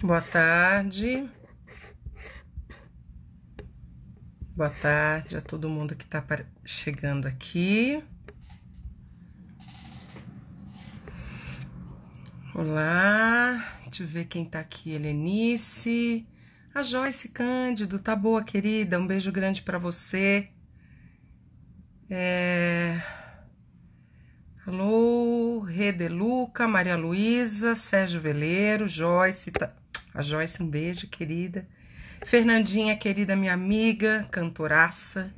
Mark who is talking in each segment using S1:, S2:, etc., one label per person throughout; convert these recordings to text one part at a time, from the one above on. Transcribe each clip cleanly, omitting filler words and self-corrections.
S1: Boa tarde. Boa tarde a todo mundo que está chegando aqui. Olá, deixa eu ver quem está aqui. Helenice, a Joyce Cândido, tá boa, querida? Um beijo grande para você. Alô, Redeluca, Maria Luísa, Sérgio Veleiro, Joyce, a Joyce, um beijo, querida. Fernandinha, querida, minha amiga, cantoraça.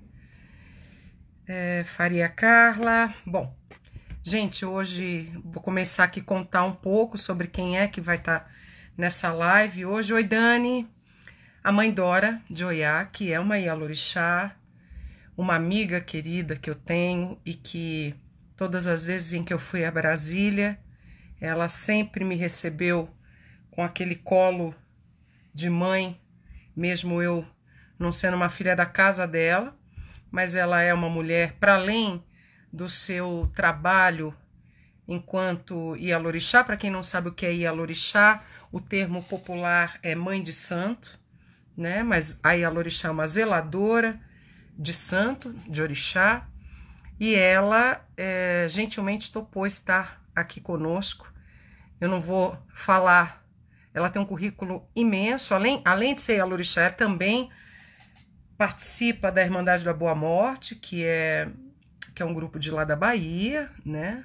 S1: Faria Carla. Bom, gente, hoje vou começar aqui a contar um pouco sobre quem é que vai estar nessa live hoje. Oi, Dani, a mãe Dora de Oiá, que é uma Ialorixá, uma amiga querida que eu tenho e que todas as vezes em que eu fui a Brasília, ela sempre me recebeu com aquele colo de mãe, mesmo eu não sendo uma filha da casa dela, mas ela é uma mulher, para além do seu trabalho enquanto Ialorixá. Para quem não sabe o que é Ialorixá, o termo popular é mãe de santo, né? Mas a Ialorixá é uma zeladora de santo, de orixá, e ela gentilmente topou estar aqui conosco. Eu não vou falar, ela tem um currículo imenso, além de ser Ialorixá, ela também participa da Irmandade da Boa Morte, que é um grupo de lá da Bahia, né?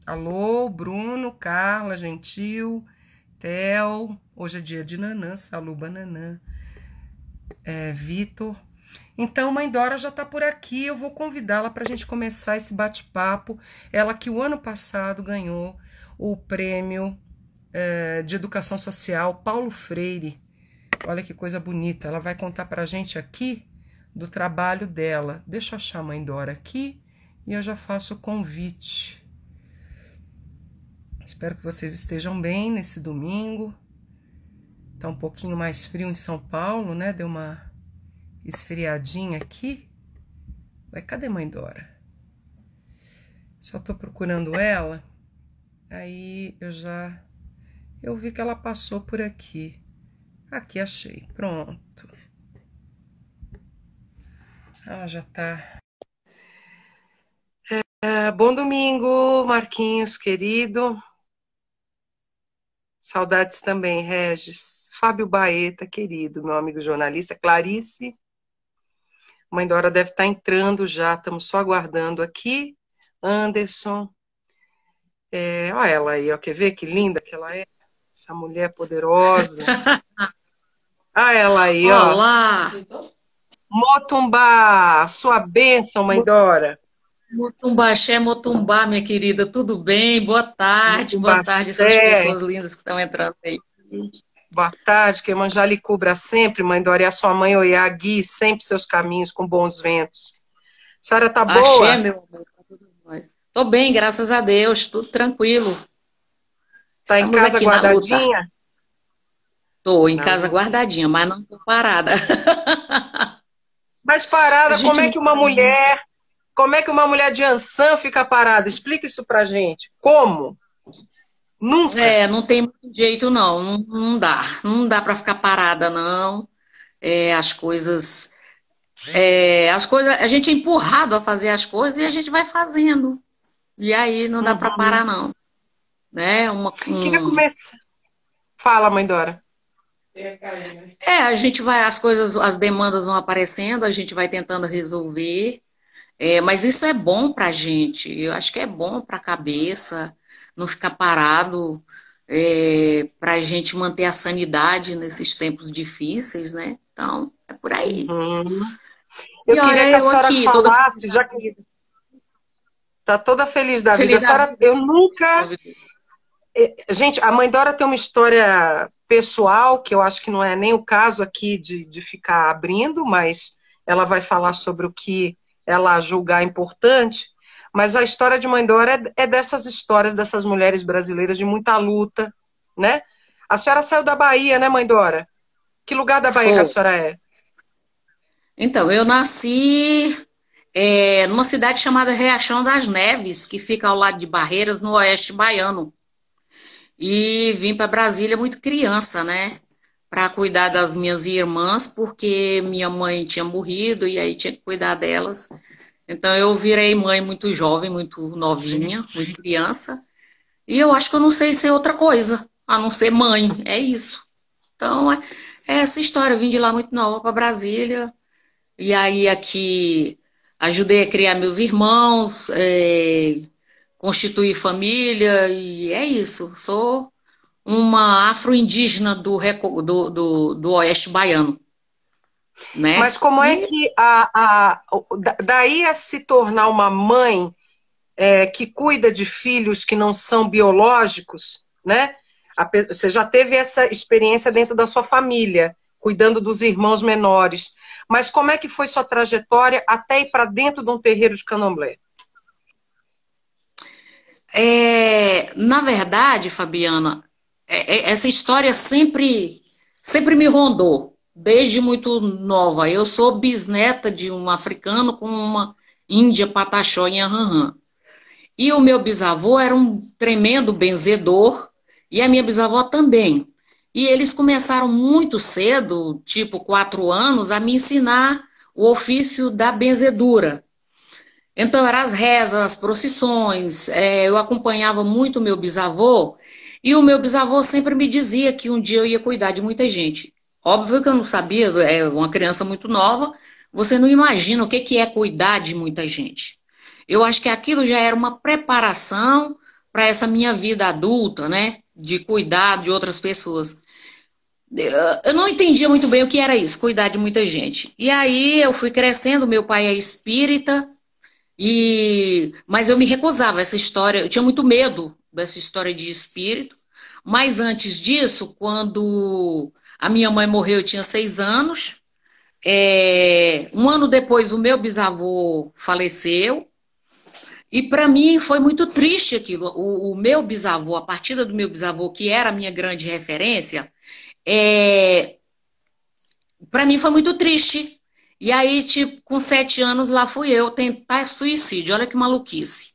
S1: Alô, Bruno, Carla, Gentil, Theo, hoje é dia de Nanã, Salu Bananã, Vitor. Então, mãe Dora já tá por aqui, eu vou convidá-la para a gente começar esse bate-papo. Ela que o ano passado ganhou o prêmio de Educação Social Paulo Freire. Olha que coisa bonita, ela vai contar para a gente aqui do trabalho dela. Deixa eu achar a mãe Dora aqui e eu já faço o convite. Espero que vocês estejam bem nesse domingo. Tá um pouquinho mais frio em São Paulo, né? Deu uma esfriadinha aqui. Vai, cadê mãe Dora? Só tô procurando ela. Aí eu vi que ela passou por aqui. Aqui achei. Pronto. Ah, já tá. Bom domingo, Marquinhos, querido. Saudades também, Regis. Fábio Baeta, querido, meu amigo jornalista. Clarice. Mãe Dora deve estar entrando já, estamos só aguardando aqui. Anderson. Olha ela aí, ó, quer ver que linda que ela é? Essa mulher poderosa. Olha ela aí, ó.
S2: Olá!
S1: Motumbá, sua bênção, mãe Dora.
S2: Motumbá, Xé, Motumbá, minha querida, tudo bem? Boa
S1: Motumbá,
S2: tarde essas
S1: Xé.
S2: pessoas lindas que estão entrando aí.
S1: Boa tarde, que Iemanjá lhe cubra sempre, mãe Dora, e a sua mãe Oiá guie sempre seus caminhos com bons ventos. A senhora tá
S2: Axé,
S1: boa?
S2: meu amor, tá tudo mais. Tô bem, graças a Deus, tudo tranquilo.
S1: Tá em
S2: Estamos
S1: casa
S2: aqui na luta.
S1: guardadinha?
S2: Tô em
S1: Na
S2: casa
S1: luta.
S2: guardadinha, mas não tô parada.
S1: Mas
S2: A
S1: parada,
S2: gente não para nunca.
S1: como é que uma mulher de Ançã fica parada? Explica isso pra gente. Como? Nunca.
S2: Não tem muito jeito, não. Não dá. Não dá para ficar parada, não. As coisas. A gente é empurrado a fazer as coisas e a gente vai fazendo. E aí não dá para
S1: Uhum.
S2: parar, não. Né?
S1: Queria começar. Fala, mãe Dora.
S2: A gente vai, as coisas, as demandas vão aparecendo, a gente vai tentando resolver. Mas isso é bom para a gente. Eu acho que é bom para a cabeça, não ficar parado, para a gente manter a sanidade nesses tempos difíceis, né? Então, é por aí.
S1: Uhum. Eu
S2: E
S1: queria
S2: olha,
S1: que a
S2: eu
S1: senhora
S2: aqui, toda feliz
S1: falasse,
S2: da
S1: já que
S2: vida.
S1: tá toda feliz da vida. A
S2: Feliz da
S1: senhora,
S2: vida.
S1: eu nunca. Gente, a mãe Dora tem uma história pessoal, que eu acho que não é nem o caso aqui de ficar abrindo, mas ela vai falar sobre o que ela julgar importante. Mas a história de mãe Dora é dessas histórias dessas mulheres brasileiras de muita luta, né? A senhora saiu da Bahia, né, mãe Dora? Que lugar da Bahia que a
S2: Foi.
S1: senhora é?
S2: Então, eu nasci numa cidade chamada Riachão das Neves, que fica ao lado de Barreiras, no oeste baiano. E vim para Brasília muito criança, né? para cuidar das minhas irmãs, porque minha mãe tinha morrido e aí tinha que cuidar delas. Então eu virei mãe muito jovem, muito novinha, muito criança. E eu acho que eu não sei ser outra coisa, a não ser mãe. É isso. Então é essa história. Eu vim de lá muito nova para Brasília. E aí aqui ajudei a criar meus irmãos, constituir família. E é isso. Sou uma afro-indígena do Oeste Baiano, né?
S1: Mas como é que daí a se tornar uma mãe que cuida de filhos que não são biológicos, né? Você já teve essa experiência dentro da sua família, cuidando dos irmãos menores. Mas como é que foi sua trajetória até ir para dentro de um terreiro de candomblé?
S2: Na verdade, Fabiana, essa história sempre me rondou, desde muito nova. Eu sou bisneta de um africano com uma índia pataxó em Aham. E o meu bisavô era um tremendo benzedor, e a minha bisavó também. E eles começaram muito cedo, tipo 4 anos, a me ensinar o ofício da benzedura. Então, eram as rezas, as procissões, eu acompanhava muito o meu bisavô, e o meu bisavô sempre me dizia que um dia eu ia cuidar de muita gente. Óbvio que eu não sabia, uma criança muito nova, você não imagina o que é cuidar de muita gente. Eu acho que aquilo já era uma preparação para essa minha vida adulta, né? De cuidar de outras pessoas. Eu não entendia muito bem o que era isso, cuidar de muita gente. E aí eu fui crescendo, meu pai é espírita, mas eu me recusava a essa história, eu tinha muito medo dessa história de espírito. Mas antes disso, quando a minha mãe morreu, eu tinha 6 anos. 1 ano depois, o meu bisavô faleceu. E para mim foi muito triste aquilo. O meu bisavô, a partida do meu bisavô, que era a minha grande referência, para mim foi muito triste. E aí, tipo, com 7 anos, lá fui eu tentar suicídio. Olha que maluquice.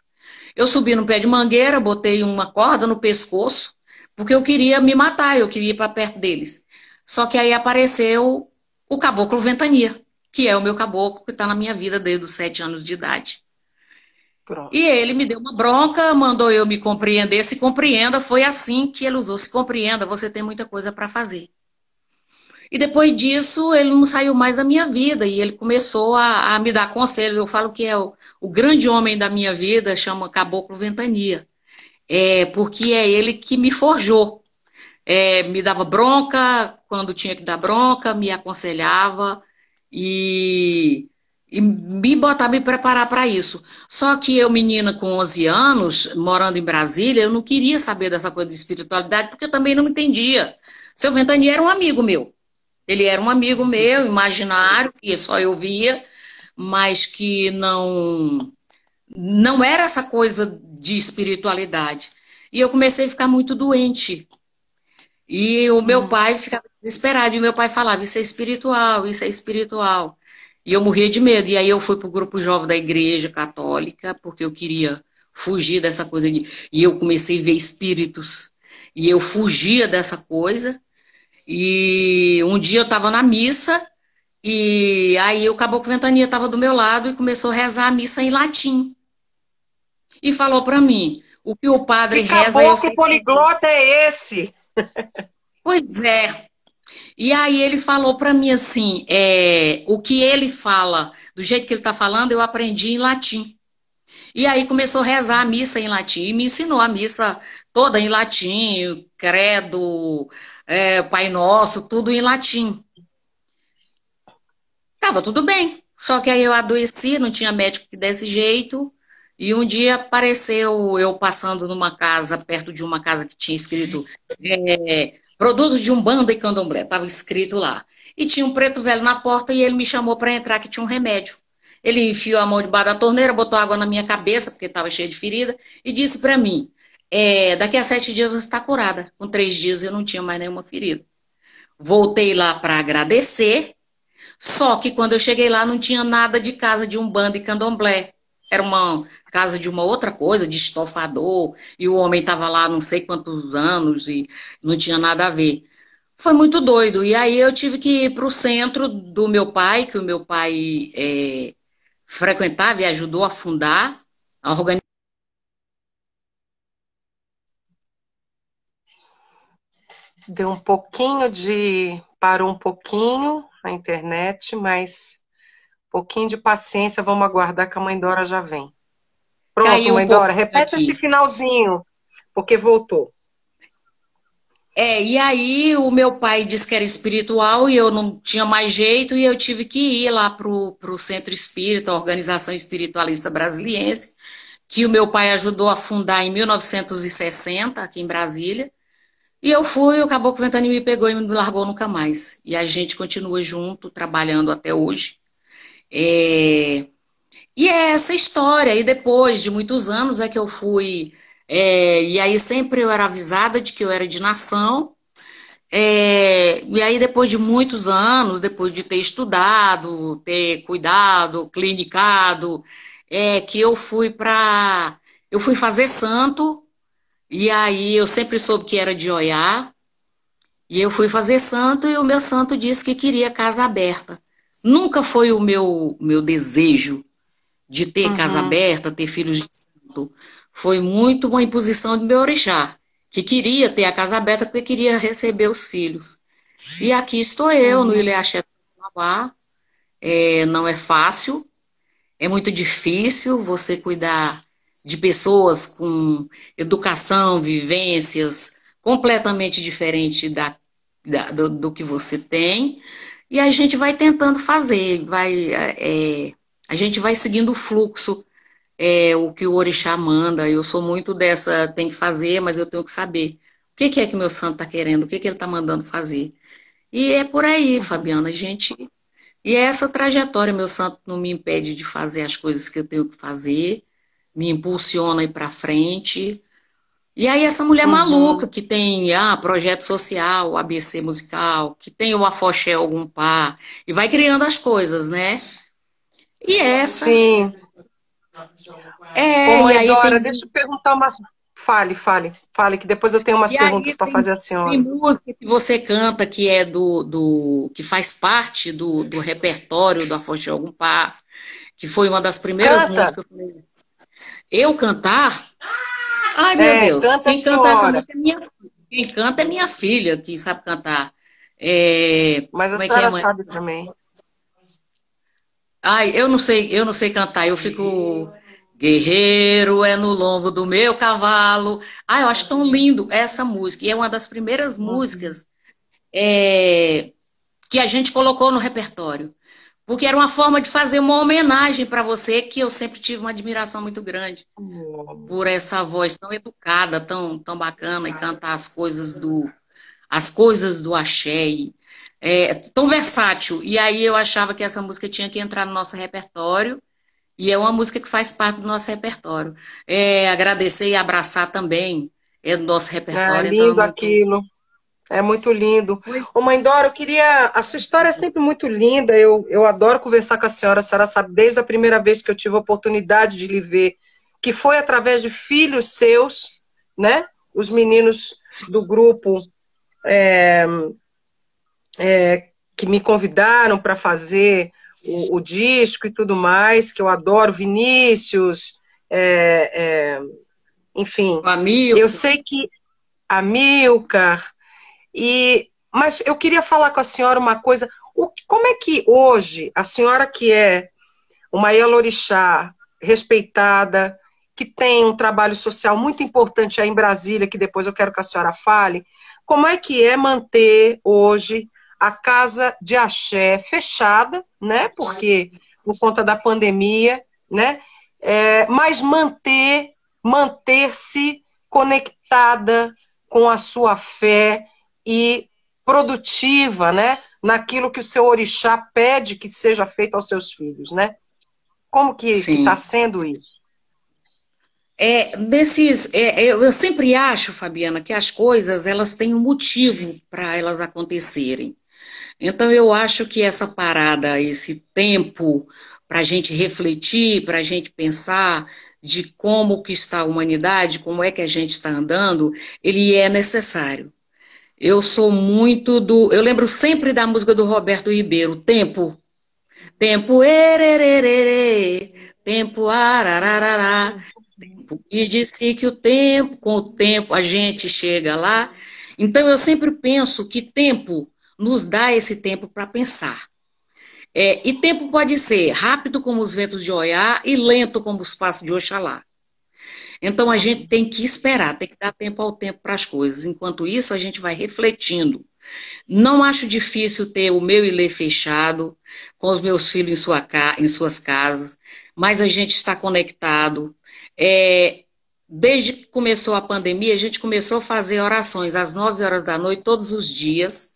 S2: Eu subi no pé de mangueira, botei uma corda no pescoço, porque eu queria me matar, eu queria ir para perto deles. Só que aí apareceu o caboclo Ventania, que é o meu caboclo que está na minha vida desde os 7 anos de idade. Pronto. E ele me deu uma bronca, mandou eu me compreender. Se compreenda, foi assim que ele usou. Se compreenda, você tem muita coisa para fazer. E depois disso, ele não saiu mais da minha vida. E ele começou a me dar conselhos. Eu falo que é o grande homem da minha vida, chama Caboclo Ventania. Porque é ele que me forjou. Me dava bronca quando tinha que dar bronca, me aconselhava e me preparar para isso. Só que eu, menina com 11 anos, morando em Brasília, eu não queria saber dessa coisa de espiritualidade, porque eu também não entendia. Seu Ventania era um amigo meu. Ele era um amigo meu, imaginário, que só eu via, mas que não era essa coisa de espiritualidade. E eu comecei a ficar muito doente. E o meu pai ficava desesperado, e o meu pai falava, isso é espiritual, isso é espiritual. E eu morria de medo. E aí eu fui para o grupo jovem da Igreja Católica, porque eu queria fugir dessa coisa. E eu comecei a ver espíritos. E eu fugia dessa coisa. E um dia eu estava na missa, e aí o Caboclo Ventania estava do meu lado e começou a rezar a missa em latim. E falou para mim, o que o padre reza... Que
S1: caboclo poliglota é esse?
S2: Pois é. E aí ele falou para mim assim, o que ele fala, do jeito que ele está falando, eu aprendi em latim. E aí começou a rezar a missa em latim, e me ensinou a missa toda em latim, credo, Pai Nosso, tudo em latim. Tava tudo bem, só que aí eu adoeci, não tinha médico que desse jeito, e um dia apareceu eu passando numa casa, perto de uma casa que tinha escrito produtos de Umbanda e Candomblé, estava escrito lá. E tinha um preto velho na porta e ele me chamou para entrar, que tinha um remédio. Ele enfiou a mão debaixo da torneira, botou água na minha cabeça, porque estava cheia de ferida, e disse para mim, daqui a 7 dias você está curada. Com 3 dias eu não tinha mais nenhuma ferida. Voltei lá para agradecer, só que quando eu cheguei lá não tinha nada de casa de Umbanda e Candomblé. Era uma casa de uma outra coisa, de estofador, e o homem estava lá não sei quantos anos e não tinha nada a ver. Foi muito doido. E aí eu tive que ir para o centro do meu pai, que o meu pai frequentava e ajudou a fundar, a organização.
S1: Deu um pouquinho de. Parou um pouquinho a internet, mas um pouquinho de paciência, vamos aguardar que a mãe Dora já vem. Pronto,
S2: Caiu um
S1: mãe
S2: pouco
S1: Dora, repete esse
S2: aqui.
S1: finalzinho, porque voltou.
S2: E aí o meu pai disse que era espiritual e eu não tinha mais jeito e eu tive que ir lá pro Centro Espírita, a Organização Espiritualista Brasiliense, que o meu pai ajudou a fundar em 1960, aqui em Brasília. E eu fui, o Caboclo Ventania me pegou e me largou nunca mais. E a gente continua junto, trabalhando até hoje. É, E é essa história. E depois de muitos anos é que eu fui. E aí sempre eu era avisada de que eu era de nação. E aí, depois de muitos anos, depois de ter estudado, ter cuidado, clinicado, que eu fui para. Eu fui fazer santo, e aí eu sempre soube que era de Oiá, e eu fui fazer santo, e o meu santo disse que queria casa aberta. Nunca foi o meu desejo de ter casa
S1: Uhum.
S2: aberta, ter filhos de santo. Foi muito uma imposição do meu orixá, que queria ter a casa aberta porque queria receber os filhos. E aqui estou eu, no
S1: Uhum.
S2: Ilhéaxé do Amapá. Não é fácil, é muito difícil você cuidar de pessoas com educação, vivências completamente diferentes do que você tem. E a gente vai tentando fazer, a gente vai seguindo o fluxo, o que o orixá manda. Eu sou muito dessa, tem que fazer, mas eu tenho que saber. O que é que meu santo está querendo? O que ele está mandando fazer? E é por aí,
S1: Uhum.
S2: Fabiana, e é essa trajetória, meu santo não me impede de fazer as coisas que eu tenho que fazer, me impulsiona ir para frente. E aí essa mulher maluca
S1: Uhum.
S2: que tem projeto social, ABC musical, que tem o Afoxé algum par, e vai criando as coisas, né? E essa,
S1: Sim. Ô,
S2: e
S1: mãe
S2: aí
S1: Dora, deixa eu perguntar umas. Fale, que depois eu tenho umas
S2: e
S1: perguntas
S2: aí
S1: para fazer à
S2: tem
S1: senhora.
S2: música que você canta que é que faz parte do repertório do Afoxé algum par, que foi uma das primeiras
S1: Canta,
S2: músicas. Eu cantar? Ai, meu Deus.
S1: canta a
S2: Quem canta essa
S1: senhora.
S2: música é minha filha. Quem canta é minha filha, que sabe cantar.
S1: Mas a
S2: Como é que é,
S1: senhora
S2: mãe?
S1: sabe também.
S2: Ai, eu não sei cantar. Eu fico. Guerreiro é no lombo do meu cavalo. Ai, eu acho tão lindo essa música. E é uma das primeiras
S1: Uhum.
S2: músicas que a gente colocou no repertório. Porque era uma forma de fazer uma homenagem para você, que eu sempre tive uma admiração muito grande por essa voz tão educada, tão bacana, e cantar as coisas do axé, tão versátil. E aí eu achava que essa música tinha que entrar no nosso repertório, e é uma música que faz parte do nosso repertório. Agradecer e abraçar também é do nosso
S1: É
S2: repertório, então é
S1: lindo
S2: muito.
S1: aquilo. É muito lindo. Ô, mãe Dora, eu queria. A sua história é sempre muito linda. Eu adoro conversar com a senhora sabe, desde a primeira vez que eu tive a oportunidade de lhe ver, que foi através de filhos seus, né? Os meninos do grupo que me convidaram para fazer o disco e tudo mais, que eu adoro, Vinícius, é, é, enfim.
S2: O amigo,
S1: Eu sei que a Milcar. Mas eu queria falar com a senhora uma coisa. Como é que hoje, a senhora que é uma Yalorixá respeitada, que tem um trabalho social muito importante aí em Brasília, que depois eu quero que a senhora fale, como é que é manter hoje a casa de axé fechada, né? Porque por conta da pandemia, né? Mas manter-se conectada com a sua fé e produtiva, né? Naquilo que o seu orixá pede que seja feito aos seus filhos, né? Como que está
S2: sim.
S1: sendo isso?
S2: Eu sempre acho, Fabiana, que as coisas elas têm um motivo para elas acontecerem. Então eu acho que essa parada, esse tempo para a gente refletir, para a gente pensar de como que está a humanidade, como é que a gente está andando, ele é necessário. Eu sou muito do. Eu lembro sempre da música do Roberto Ribeiro, Tempo. Tempo, ererererê, tempo, arararará. E disse que o tempo, com o tempo, a gente chega lá. Então, eu sempre penso que tempo nos dá esse tempo para pensar. E tempo pode ser rápido como os ventos de Oiá e lento como os passos de Oxalá. Então, a gente tem que esperar, tem que dar tempo ao tempo para as coisas. Enquanto isso, a gente vai refletindo. Não acho difícil ter o meu ilê fechado, com os meus filhos em suas casas, mas a gente está conectado. Desde que começou a pandemia, a gente começou a fazer orações às 9 horas da noite, todos os dias,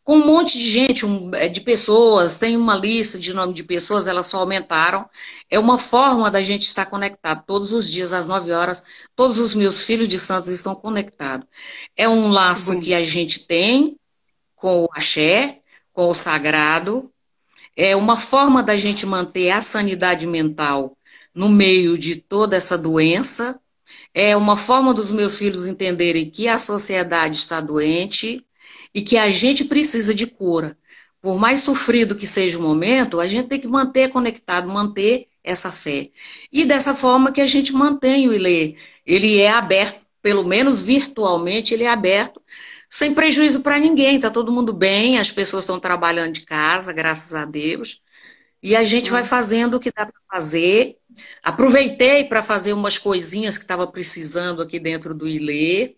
S2: com um monte de gente, de pessoas, tem uma lista de nome de pessoas, elas só aumentaram. É uma forma da gente estar conectado todos os dias, às 9 horas, todos os meus filhos de santos estão conectados. É um laço que a gente tem com o axé, com o sagrado, é uma forma da gente manter a sanidade mental no meio de toda essa doença, é uma forma dos meus filhos entenderem que a sociedade está doente e que a gente precisa de cura. Por mais sofrido que seja o momento, a gente tem que manter conectado, manter essa fé. E dessa forma que a gente mantém o Ilê. Ele é aberto, pelo menos virtualmente, ele é aberto, sem prejuízo para ninguém. Está todo mundo bem, as pessoas estão trabalhando de casa, graças a Deus. E a gente vai fazendo o que dá para fazer. Aproveitei para fazer umas coisinhas que estava precisando aqui dentro do Ilê.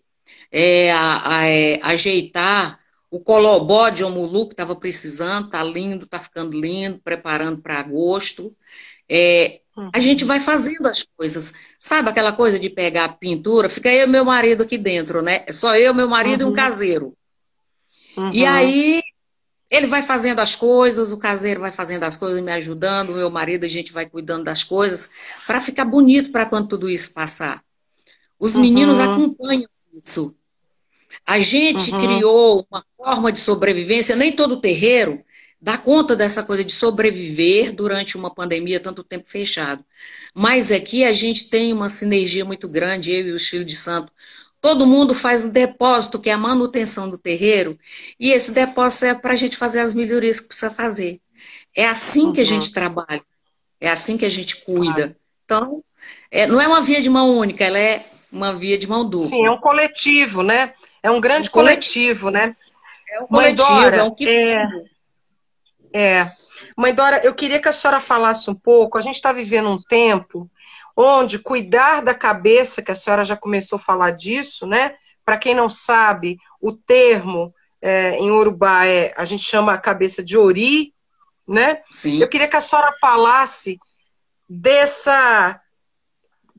S2: Ajeitar o colobó de Omulu que estava precisando, tá lindo, tá ficando lindo, preparando para agosto. A gente vai fazendo as coisas. Sabe aquela coisa de pegar a pintura? Fica eu e meu marido aqui dentro, né? Só eu, meu marido e um caseiro. E aí ele vai fazendo as coisas, o caseiro vai fazendo as coisas, me ajudando, o meu marido, a gente vai cuidando das coisas, para ficar bonito para quando tudo isso passar. Os meninos acompanham isso. A gente criou uma forma de sobrevivência, nem todo terreiro dá conta dessa coisa de sobreviver durante uma pandemia, tanto tempo fechado. Mas aqui a gente tem uma sinergia muito grande, eu e os filhos de santo. Todo mundo faz um depósito, que é a manutenção do terreiro, e esse depósito é para a gente fazer as melhorias que precisa fazer. É assim que a gente trabalha, é assim que a gente cuida. Então, não é uma via de mão única, ela é uma via de mão dupla.
S1: Sim, é um coletivo, né? É um grande coletivo, né?
S2: É um coletivo,
S1: Mãe Dora,
S2: é um que...
S1: Mãe Dora, eu queria que a senhora falasse um pouco. A gente está vivendo um tempo onde cuidar da cabeça, que a senhora já começou a falar disso, né? Para quem não sabe, o termo em Urubá a gente chama a cabeça de Ori, né?
S2: Sim.
S1: Eu queria que a senhora falasse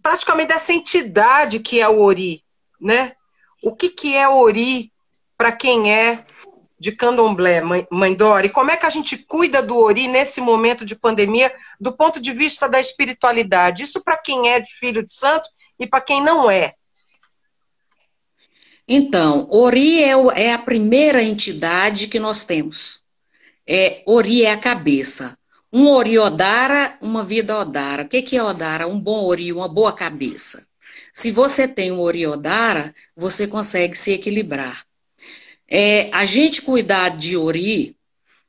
S1: praticamente dessa entidade que é o Ori, né? O que é Ori para quem é de candomblé, Mãe Dora? E como é que a gente cuida do Ori nesse momento de pandemia, do ponto de vista da espiritualidade? Isso para quem é de filho de santo e para quem não é.
S2: Então, Ori é a primeira entidade que nós temos. Ori é a cabeça. Um Ori Odara, uma vida Odara. O que é Odara? Um bom Ori, uma boa cabeça. Se você tem um Ori Odara, você consegue se equilibrar. A gente cuidar de Ori,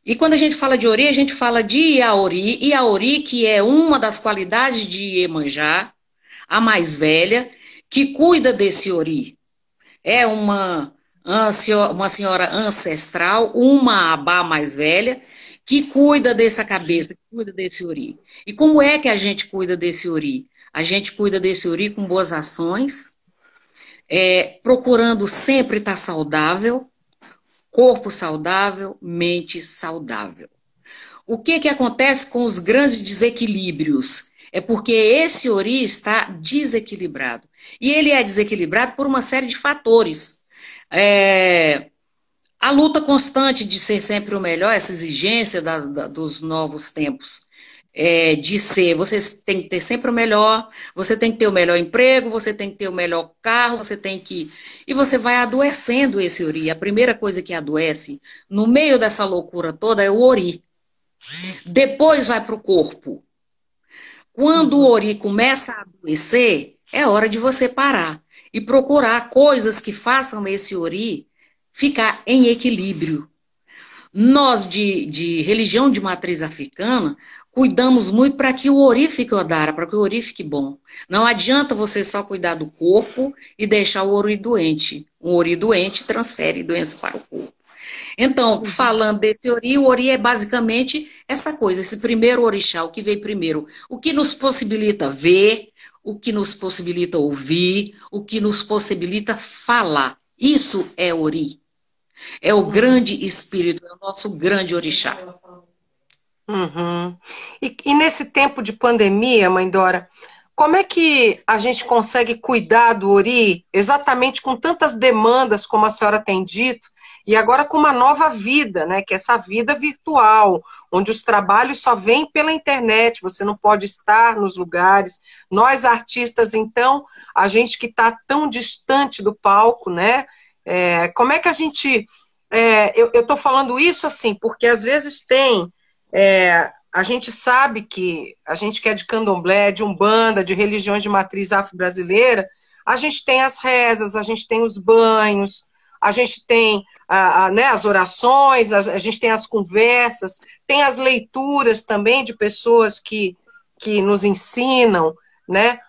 S2: e quando a gente fala de Ori, a gente fala de Iaori. Iaori, que é uma das qualidades de Iemanjá, a mais velha, que cuida desse Ori. É uma senhora ancestral, uma abá mais velha, que cuida dessa cabeça, que cuida desse Ori. E como é que a gente cuida desse Ori? A gente cuida desse Ori com boas ações, procurando sempre estar saudável, corpo saudável, mente saudável. O que acontece com os grandes desequilíbrios? É porque esse Ori está desequilibrado. E ele é desequilibrado por uma série de fatores. A luta constante de ser sempre o melhor, essa exigência dos novos tempos, você tem que ter sempre o melhor, você tem que ter o melhor emprego, você tem que ter o melhor carro, e você vai adoecendo esse Ori. A primeira coisa que adoece, no meio dessa loucura toda, é o Ori. Depois vai para o corpo. Quando o Ori começa a adoecer, é hora de você parar e procurar coisas que façam esse Ori ficar em equilíbrio. Nós, de religião de matriz africana, cuidamos muito para que o ori fique odara, para que o ori fique bom. Não adianta você só cuidar do corpo e deixar o ori doente. Um ori doente transfere doença para o corpo. Então, falando desse ori, o ori é basicamente essa coisa, esse primeiro orixá, o que veio primeiro. O que nos possibilita ver, o que nos possibilita ouvir, o que nos possibilita falar. Isso é ori. É o grande espírito, é o nosso grande orixá.
S1: Uhum. E nesse tempo de pandemia, mãe Dora, como é que a gente consegue cuidar do Ori exatamente com tantas demandas, como a senhora tem dito, e agora com uma nova vida, né? Que é essa vida virtual, onde os trabalhos só vêm pela internet, você não pode estar nos lugares. Nós, artistas, então, a gente que está tão distante do palco, né? Como é que a gente... eu estou falando isso assim, porque às vezes tem... a gente sabe que a gente que é de candomblé, de umbanda, de religiões de matriz afro-brasileira, a gente tem as rezas, a gente tem os banhos, a gente tem né, as orações, a gente tem as conversas, tem as leituras também de pessoas que nos ensinam, né?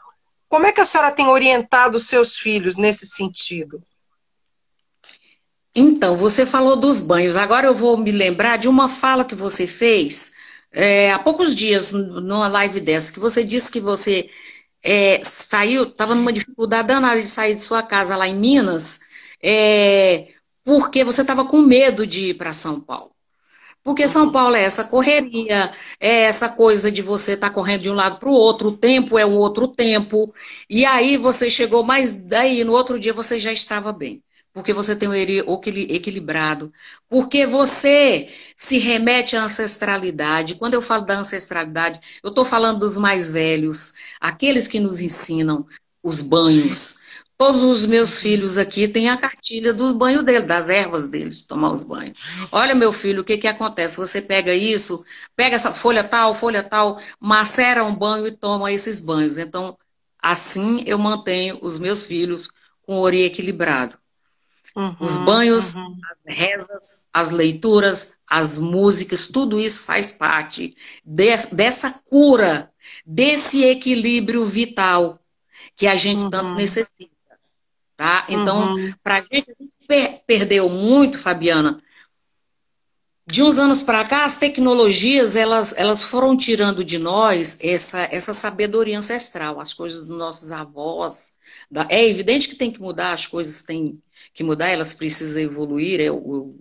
S1: Como é que a senhora tem orientado os seus filhos nesse sentido?
S2: Então, você falou dos banhos. Agora eu vou me lembrar de uma fala que você fez há poucos dias, numa live dessa, que você disse que você saiu, estava numa dificuldade danada de sair de sua casa lá em Minas, porque você estava com medo de ir para São Paulo. Porque São Paulo é essa correria, é essa coisa de você estar correndo de um lado para o outro, o tempo é um outro tempo, e aí você chegou, mas daí no outro dia você já estava bem. Porque você tem o equilibrado, porque você se remete à ancestralidade. Quando eu falo da ancestralidade, eu estou falando dos mais velhos, aqueles que nos ensinam os banhos. Todos os meus filhos aqui têm a cartilha do banho dele, das ervas dele, de tomar os banhos. Olha, meu filho, o que que acontece? Você pega isso, pega essa folha tal, macera um banho e toma esses banhos. Então, assim eu mantenho os meus filhos com o ori equilibrado. Os banhos, as rezas, as leituras, as músicas, tudo isso faz parte dessa cura, desse equilíbrio vital que a gente tanto necessita. Tá? Então, para a gente perdeu muito, Fabiana. De uns anos para cá, as tecnologias elas foram tirando de nós essa sabedoria ancestral, as coisas dos nossos avós. É evidente que tem que mudar, as coisas têm que mudar, elas precisam evoluir,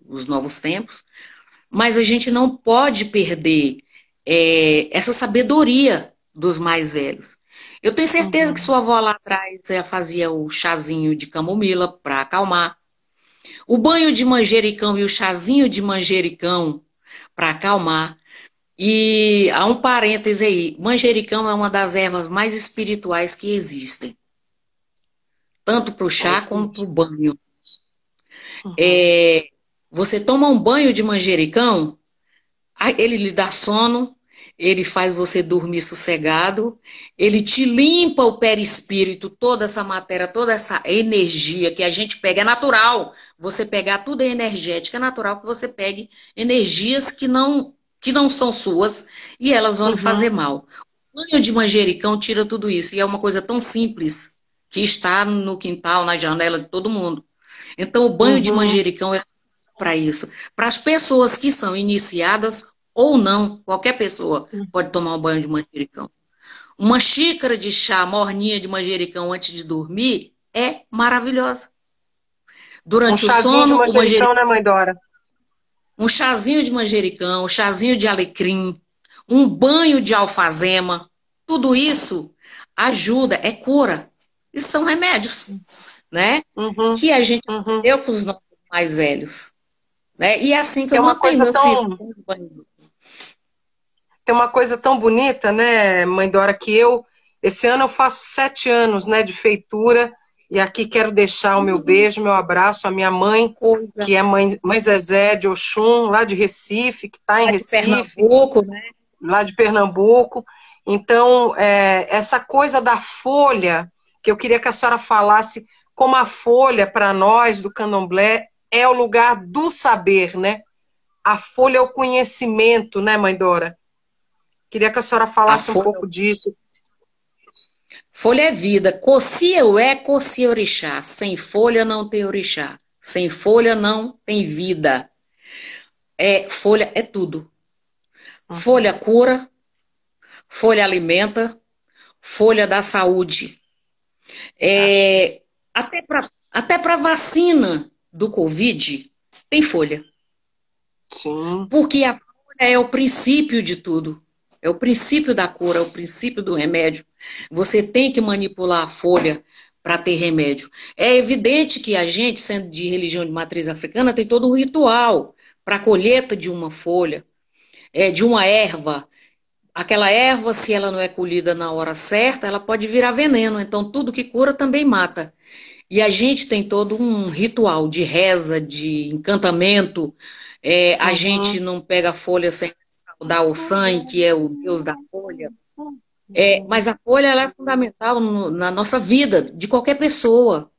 S2: os novos tempos, mas a gente não pode perder essa sabedoria dos mais velhos. Eu tenho certeza que sua avó lá atrás fazia o chazinho de camomila para acalmar. O banho de manjericão e o chazinho de manjericão para acalmar. E há um parêntese aí, manjericão é uma das ervas mais espirituais que existem. Tanto para o chá como para o banho. Você toma um banho de manjericão, ele lhe dá sono, ele faz você dormir sossegado, ele te limpa o perispírito, toda essa matéria, toda essa energia que a gente pega, é natural. Você pegar tudo é energética, é natural que você pegue energias que não são suas e elas vão lhe fazer mal. O banho de manjericão tira tudo isso, e é uma coisa tão simples que está no quintal, na janela de todo mundo. Então, o banho de manjericão é para isso. Para as pessoas que são iniciadas ou não, qualquer pessoa pode tomar um banho de manjericão. Uma xícara de chá morninha de manjericão antes de dormir é maravilhosa. Durante o sono,
S1: de manjericão, né, mãe Dora?
S2: Um chazinho de manjericão, um chazinho de alecrim, um banho de alfazema, tudo isso ajuda, é cura. Isso são remédios, né? Que a gente deu com os nossos mais velhos. Né? E é assim que eu mantenho meus filhos.
S1: Tem uma coisa tão bonita, né, mãe Dora, que esse ano eu faço 7 anos, né, de feitura, e aqui quero deixar o meu beijo, meu abraço à minha mãe, que é mãe Zezé de Oxum, lá de Recife, que está em Recife.
S2: Pernambuco, né?
S1: Lá de Pernambuco. Então, essa coisa da folha, que eu queria que a senhora falasse como a folha, para nós, do candomblé, é o lugar do saber, né? A folha é o conhecimento, né, mãe Dora? Queria que a senhora
S2: A
S1: falasse um
S2: folha,
S1: pouco disso.
S2: folha é vida. Coci eu é, coci orixá. Sem folha não tem orixá. Sem folha não tem vida. Folha é tudo.
S1: Uhum.
S2: Folha cura, folha alimenta, folha dá saúde.
S1: Ah,
S2: É, até para vacina do Covid tem folha.
S1: sim.
S2: Porque a folha é o princípio de tudo. É o princípio da cura, é o princípio do remédio. Você tem que manipular a folha para ter remédio. É evidente que a gente, sendo de religião de matriz africana, tem todo um ritual para a colheita de uma folha, de uma erva. Aquela erva, se ela não é colhida na hora certa, ela pode virar veneno. Então, tudo que cura também mata. E a gente tem todo um ritual de reza, de encantamento. A gente
S1: Uhum.
S2: não pega a folha sem saudar o sangue, que é o deus da folha. Mas a folha ela é fundamental na nossa vida, de qualquer pessoa.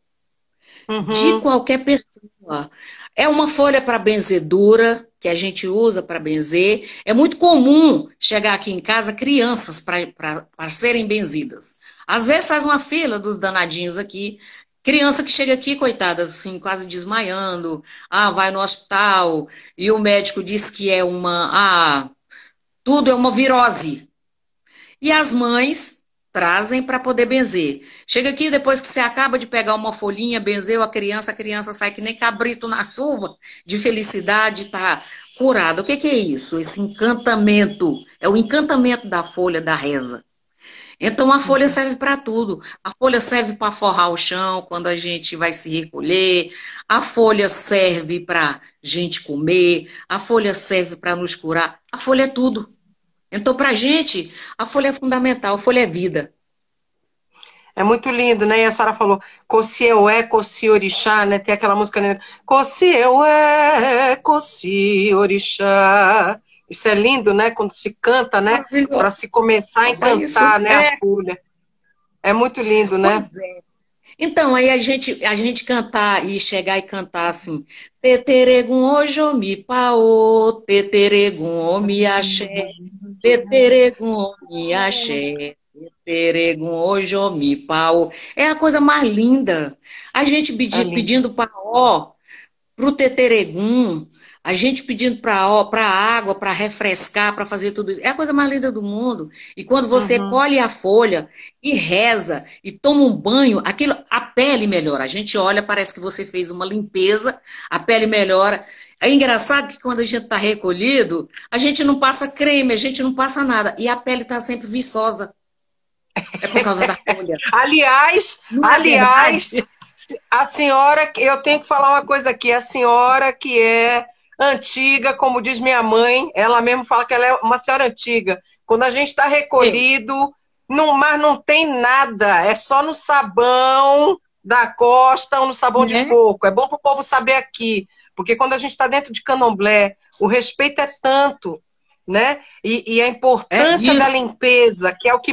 S2: De
S1: Uhum.
S2: qualquer pessoa. É uma folha para benzedura, que a gente usa para benzer. É muito comum chegar aqui em casa crianças para serem benzidas. Às vezes faz uma fila dos danadinhos aqui. Criança que chega aqui, coitada, assim, quase desmaiando. Ah, vai no hospital e o médico diz que é tudo é uma virose. E as mães trazem para poder benzer. Chega aqui, depois que você acaba de pegar uma folhinha, benzeu a criança sai que nem cabrito na chuva, de felicidade, está curada. O que é isso? Esse encantamento. É o encantamento da folha da reza. Então a folha
S1: Uhum.
S2: serve para tudo. A folha serve para forrar o chão quando a gente vai se recolher. A folha serve para gente comer. A folha serve para nos curar. A folha é tudo. Então, para a gente, a folha é fundamental, a folha é vida.
S1: É muito lindo, né? E a senhora falou, Coci Eué, Coci Orixá, né? Tem aquela música, né? Coci Eué, Coci Orixá. Isso é lindo, né? Quando se canta, né? Para
S2: Maravilhoso.
S1: se começar a
S2: É isso.
S1: encantar, né? A folha. É muito lindo,
S2: Pois
S1: né?
S2: é. Então, aí a gente cantar e chegar e cantar assim, Teteregum ojomi paô, Teteregum omi axé, Teteregum omi axé, Teteregum ojomi paô. É a coisa mais linda. A gente
S1: É lindo.
S2: pedindo paó para o teteregum, a gente pedindo para a água, para refrescar, para fazer tudo isso. É a coisa mais linda do mundo. E quando você
S1: Uhum.
S2: colhe a folha e reza e toma um banho, aquilo, a pele melhora. A gente olha, parece que você fez uma limpeza, a pele melhora. É engraçado que quando a gente está recolhido, a gente não passa creme, a gente não passa nada. E a pele está sempre viçosa. É por causa da folha. Não é
S1: Aliás,
S2: verdade?
S1: a senhora, eu tenho que falar uma coisa aqui, a senhora que é antiga, como diz minha mãe, ela mesmo fala que ela é uma senhora antiga. Quando a gente está
S2: É,
S1: recolhido, no mar não tem nada, é só no sabão da costa ou no sabão de
S2: né?
S1: coco. É bom para o povo saber aqui, porque quando a gente está dentro de candomblé, o respeito é tanto, né? E a
S2: É
S1: importância da
S2: isso.
S1: limpeza, que é o que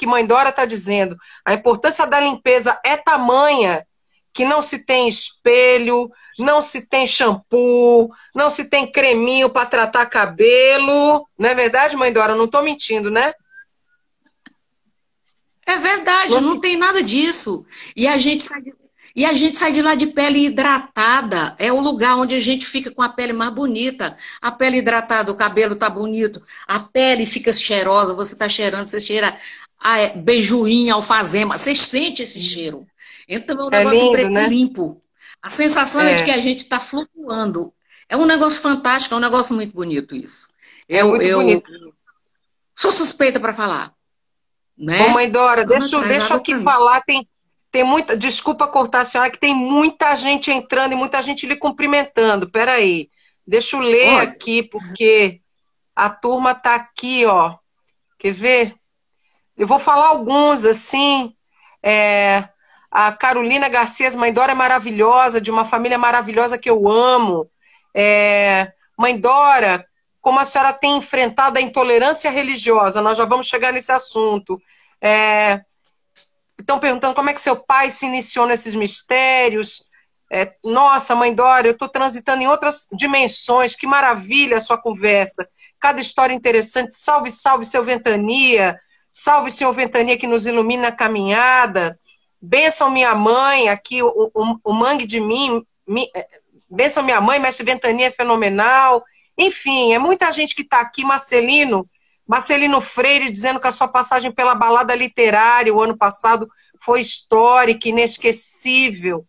S1: mãe Dora está dizendo, a importância da limpeza é tamanha que não se tem espelho, não se tem shampoo, não se tem creminho para tratar cabelo. Não é verdade, mãe Dora? Não estou mentindo, né?
S2: É verdade,
S1: Não
S2: não
S1: se...
S2: tem nada disso. E a gente sai de lá de pele hidratada. É o lugar onde a gente fica com a pele mais bonita. A pele hidratada, o cabelo tá bonito, a pele fica cheirosa, você tá cheirando, você cheira beijuinha, alfazema, você sente esse cheiro. Então é um
S1: É
S2: negócio
S1: lindo,
S2: preto e
S1: né?
S2: limpo. A sensação é de que
S1: É,
S2: a gente está flutuando. É um negócio fantástico, é um negócio muito bonito isso.
S1: é
S2: Eu,
S1: muito
S2: eu
S1: bonito.
S2: sou suspeita para falar,
S1: Ô,
S2: né?
S1: mãe Dora,
S2: Ana, traz
S1: deixa eu
S2: água
S1: aqui
S2: para mim.
S1: falar, tem muita. Desculpa cortar a senhora, que tem muita gente entrando e muita gente lhe cumprimentando. Peraí. Deixa eu ler
S2: Olha,
S1: aqui, porque a turma tá aqui, ó. Quer ver? Eu vou falar alguns, assim. É, a Carolina Garcia, mãe Dora é maravilhosa, de uma família maravilhosa que eu amo. Mãe Dora, como a senhora tem enfrentado a intolerância religiosa? Nós já vamos chegar nesse assunto. É, estão perguntando como é que seu pai se iniciou nesses mistérios. Nossa, mãe Dora, eu estou transitando em outras dimensões, que maravilha a sua conversa. Cada história interessante. Salve, salve, seu Ventania. Salve, senhor Ventania, que nos ilumina a caminhada. Benção minha mãe, aqui o mangue de mim. Benção minha mãe, mestre Ventania é fenomenal. Enfim, é muita gente que está aqui. Marcelino Freire dizendo que a sua passagem pela balada literária o ano passado foi histórica, inesquecível.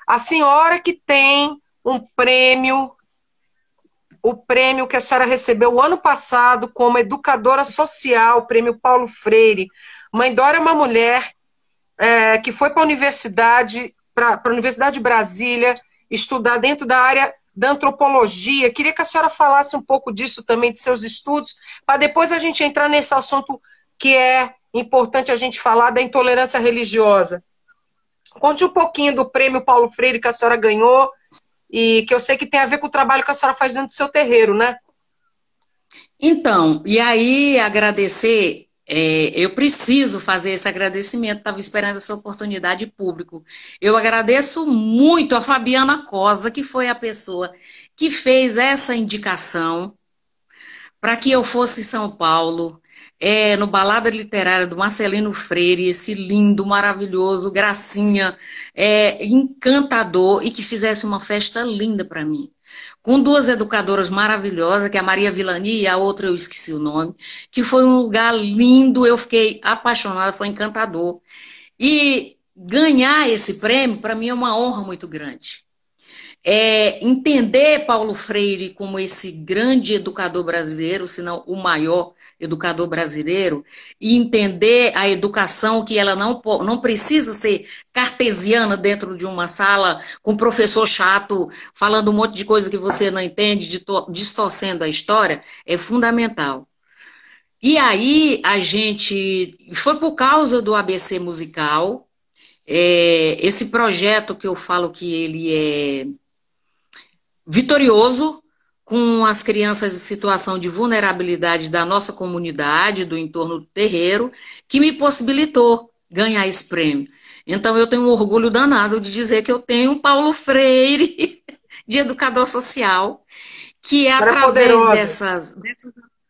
S1: A senhora que tem um prêmio, o prêmio que a senhora recebeu o ano passado como educadora social, o prêmio Paulo Freire. Mãe Dora é uma mulher que foi para a Universidade de Brasília estudar dentro da área da antropologia. Queria que a senhora falasse um pouco disso também, de seus estudos, para depois a gente entrar nesse assunto que é importante a gente falar da intolerância religiosa. Conte um pouquinho do prêmio Paulo Freire que a senhora ganhou e que eu sei que tem a ver com o trabalho que a senhora faz dentro do seu terreiro, né?
S2: Então, e aí agradecer, eu preciso fazer esse agradecimento, estava esperando essa oportunidade público. Eu agradeço muito a Fabiana Cosa, que foi a pessoa que fez essa indicação para que eu fosse em São Paulo, no Balada Literária do Marcelino Freire, esse lindo, maravilhoso, gracinha, encantador, e que fizesse uma festa linda para mim. Com duas educadoras maravilhosas, que é a Maria Villani e a outra eu esqueci o nome, que foi um lugar lindo, eu fiquei apaixonada, foi encantador. E ganhar esse prêmio, para mim, é uma honra muito grande. Entender Paulo Freire como esse grande educador brasileiro, se não o maior educador brasileiro, e entender a educação que ela não precisa ser cartesiana dentro de uma sala com um professor chato falando um monte de coisa que você não entende, distorcendo a história, é fundamental. E aí a gente foi por causa do ABC musical, esse projeto que eu falo que ele é vitorioso, com as crianças em situação de vulnerabilidade da nossa comunidade, do entorno do terreiro, que me possibilitou ganhar esse prêmio. Então, eu tenho um orgulho danado de dizer que eu tenho um Paulo Freire de educador social, que é através dessas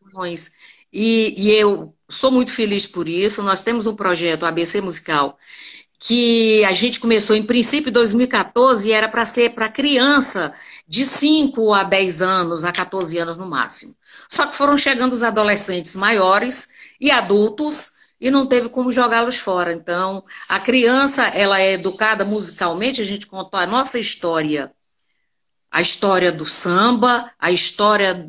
S2: ações, e eu sou muito feliz por isso. Nós temos um projeto, ABC Musical, que a gente começou em princípio em 2014 e era para ser para criança de 5 a 10 anos, a 14 anos no máximo. Só que foram chegando os adolescentes maiores e adultos e não teve como jogá-los fora. Então, a criança, ela é educada musicalmente, a gente contou a nossa história, a história do samba, a história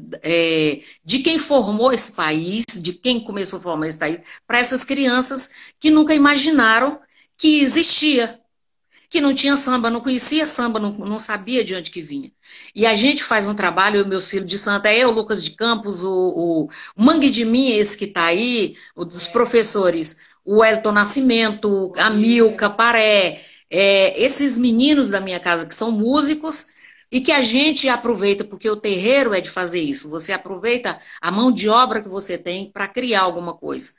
S2: de quem formou esse país, de quem começou a formar esse país, para essas crianças que nunca imaginaram que existia, que não tinha samba, não conhecia samba, não sabia de onde que vinha. E a gente faz um trabalho, meus filhos de santa, o Lucas de Campos, o Mangue de Mim, esse que está aí, o dos professores, o Elton Nascimento, a Milka, Paré, esses meninos da minha casa que são músicos e que a gente aproveita, porque o terreiro é de fazer isso, você aproveita a mão de obra que você tem para criar alguma coisa.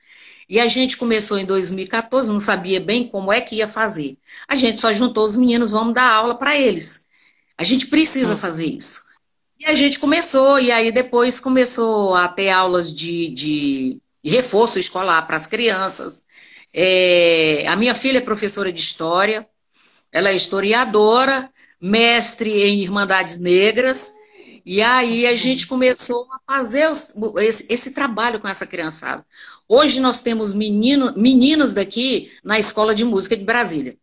S2: E a gente começou em 2014, não sabia bem como é que ia fazer. A gente só juntou os meninos, vamos dar aula para eles. A gente precisa fazer isso. E a gente começou, e aí depois começou a ter aulas de reforço escolar para as crianças. A minha filha é professora de história, ela é historiadora, mestre em Irmandades Negras, e aí a gente começou a fazer esse trabalho com essa criançada. Hoje nós temos meninos daqui na Escola de Música de Brasília.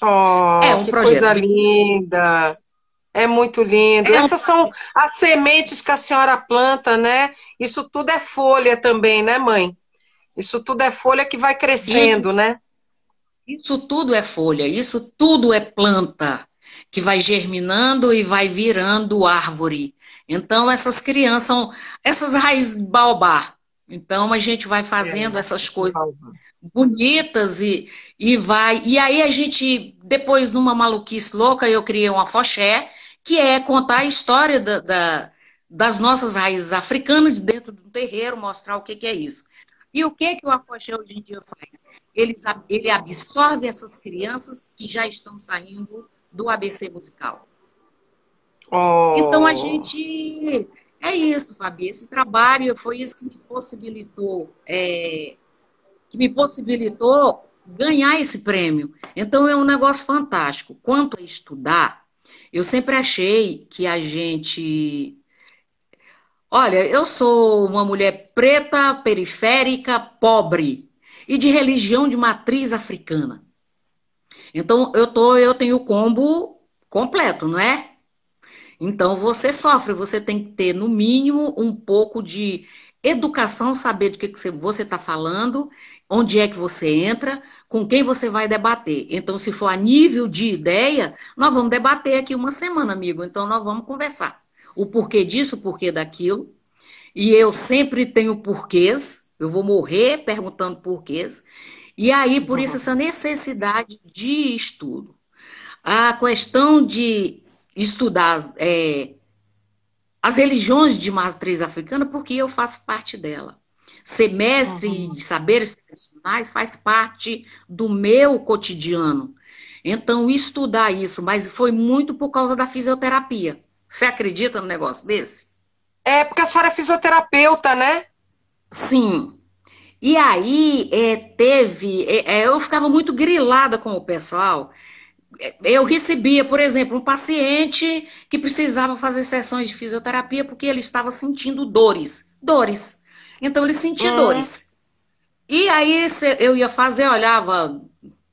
S1: Oh, que projeto. Coisa linda! É muito lindo. Essas são as sementes que a senhora planta, né? Isso tudo é folha também, né, mãe? Isso tudo é folha que vai crescendo, né?
S2: Isso tudo é folha, isso tudo é planta, que vai germinando e vai virando árvore. Então, essas crianças são essas raízes baobá. Então, a gente vai fazendo essas coisas bonitas e vai... E aí, a gente, depois, numa maluquice louca, eu criei uma afoxé, que é contar a história das nossas raízes africanas dentro do terreiro, mostrar o que é isso. E o que o afoxé hoje em dia faz? Ele absorve essas crianças que já estão saindo do ABC musical.
S1: Oh.
S2: Então, a gente... É isso, Fabi. Esse trabalho foi isso que me possibilitou ganhar esse prêmio. Então, é um negócio fantástico. Quanto a estudar, eu sempre achei que a gente... Olha, eu sou uma mulher preta, periférica, pobre e de religião de matriz africana. Então, eu tenho o combo completo, não é? Então, você sofre, você tem que ter, no mínimo, um pouco de educação, saber do que você está falando, onde é que você entra, com quem você vai debater. Então, se for a nível de ideia, nós vamos debater aqui uma semana, amigo. Então, nós vamos conversar. O porquê disso, o porquê daquilo. E eu sempre tenho porquês, eu vou morrer perguntando porquês. E aí, por isso, essa necessidade de estudo. A questão de estudar as religiões de matriz africana, porque eu faço parte dela. Ser mestre de saberes tradicionais faz parte do meu cotidiano. Então, estudar isso, mas foi muito por causa da fisioterapia. Você acredita num negócio desse?
S1: É, porque a senhora é fisioterapeuta, né?
S2: Sim. E aí, eu ficava muito grilada com o pessoal. Eu recebia, por exemplo, um paciente que precisava fazer sessões de fisioterapia porque ele estava sentindo dores. Dores. Então, ele sentia dores. E aí, eu ia fazer, olhava,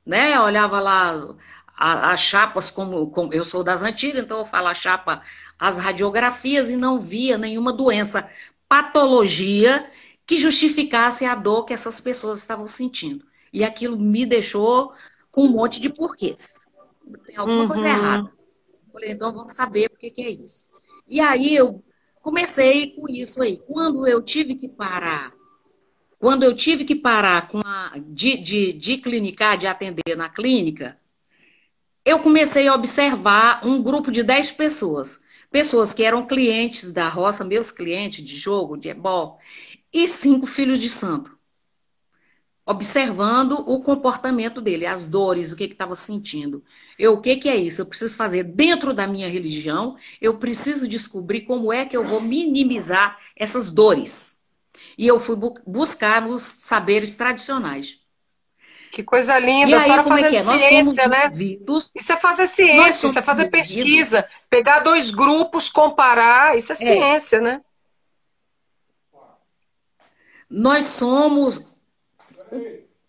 S2: né? Olhava lá as chapas, como eu sou das antigas, então eu falo a chapa, as radiografias e não via nenhuma doença, patologia que justificasse a dor que essas pessoas estavam sentindo. E aquilo me deixou com um monte de porquês. Tem alguma coisa errada. Falei, então vamos saber o que é isso. E aí eu comecei com isso aí. Quando eu tive que parar de clinicar, de atender na clínica, eu comecei a observar um grupo de 10 pessoas. Pessoas que eram clientes da roça, meus clientes de jogo, de ebó, e 5 filhos de santo. Observando o comportamento dele, as dores, o que estava sentindo. O que é isso? Eu preciso fazer dentro da minha religião, eu preciso descobrir como é que eu vou minimizar essas dores. E eu fui buscar nos saberes tradicionais.
S1: Que coisa linda,
S2: e
S1: a
S2: aí,
S1: senhora
S2: como
S1: fazendo ciência, né? Isso é fazer ciência, isso é fazer pesquisa, pegar 2 grupos, comparar, isso é ciência, né?
S2: Nós somos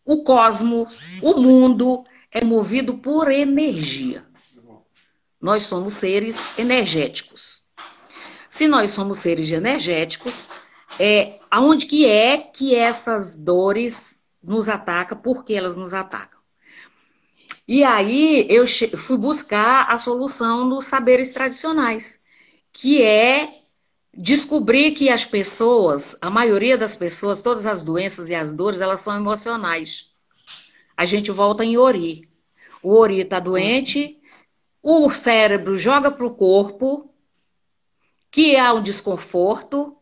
S2: o cosmos, o mundo é movido por energia. Nós somos seres energéticos. Se nós somos seres energéticos, aonde que essas dores nos atacam? Por que elas nos atacam? E aí eu fui buscar a solução nos saberes tradicionais, que é descobrir que as pessoas, a maioria das pessoas, todas as doenças e as dores, elas são emocionais. A gente volta em Ori. O Ori está doente, o cérebro joga para o corpo, que há um desconforto,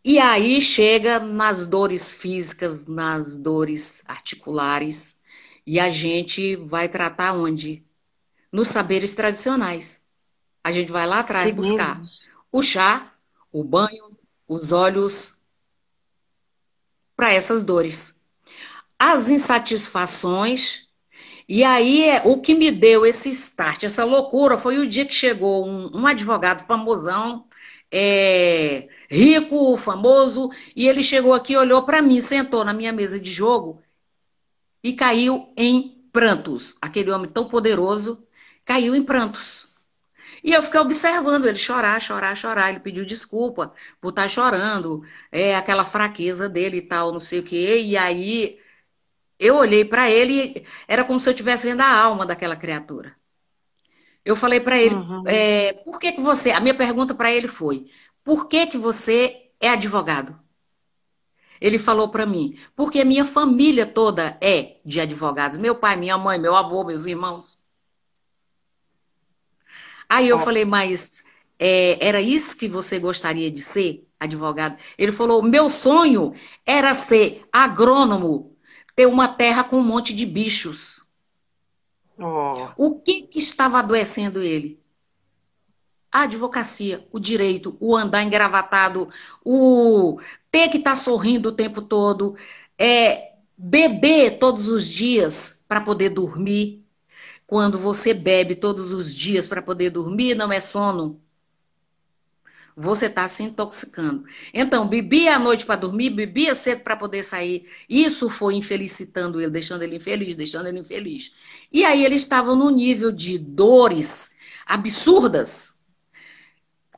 S2: e aí chega nas dores físicas, nas dores articulares, e a gente vai tratar onde? Nos saberes tradicionais. A gente vai lá atrás buscar o chá, o banho, os óleos, para essas dores. As insatisfações. E aí, o que me deu esse start, essa loucura, foi o dia que chegou um advogado famosão, rico, famoso, e ele chegou aqui, olhou para mim, sentou na minha mesa de jogo e caiu em prantos. Aquele homem tão poderoso caiu em prantos. E eu fiquei observando ele chorar, chorar, chorar. Ele pediu desculpa por estar chorando, aquela fraqueza dele e tal, não sei o quê. E aí eu olhei para ele, era como se eu estivesse vendo a alma daquela criatura. Eu falei para ele, por que você... A minha pergunta para ele foi, por que você é advogado? Ele falou para mim, porque minha família toda é de advogados. Meu pai, minha mãe, meu avô, meus irmãos. Aí eu falei, mas era isso que você gostaria de ser, advogado? Ele falou, meu sonho era ser agrônomo, ter uma terra com um monte de bichos. O que estava adoecendo ele? A advocacia, o direito, o andar engravatado, o ter que estar sorrindo o tempo todo, beber todos os dias para poder dormir. Quando você bebe todos os dias para poder dormir, não é sono. Você está se intoxicando. Então, bebia à noite para dormir, bebia cedo para poder sair. Isso foi infelicitando ele, deixando ele infeliz, deixando ele infeliz. E aí ele estava num nível de dores absurdas.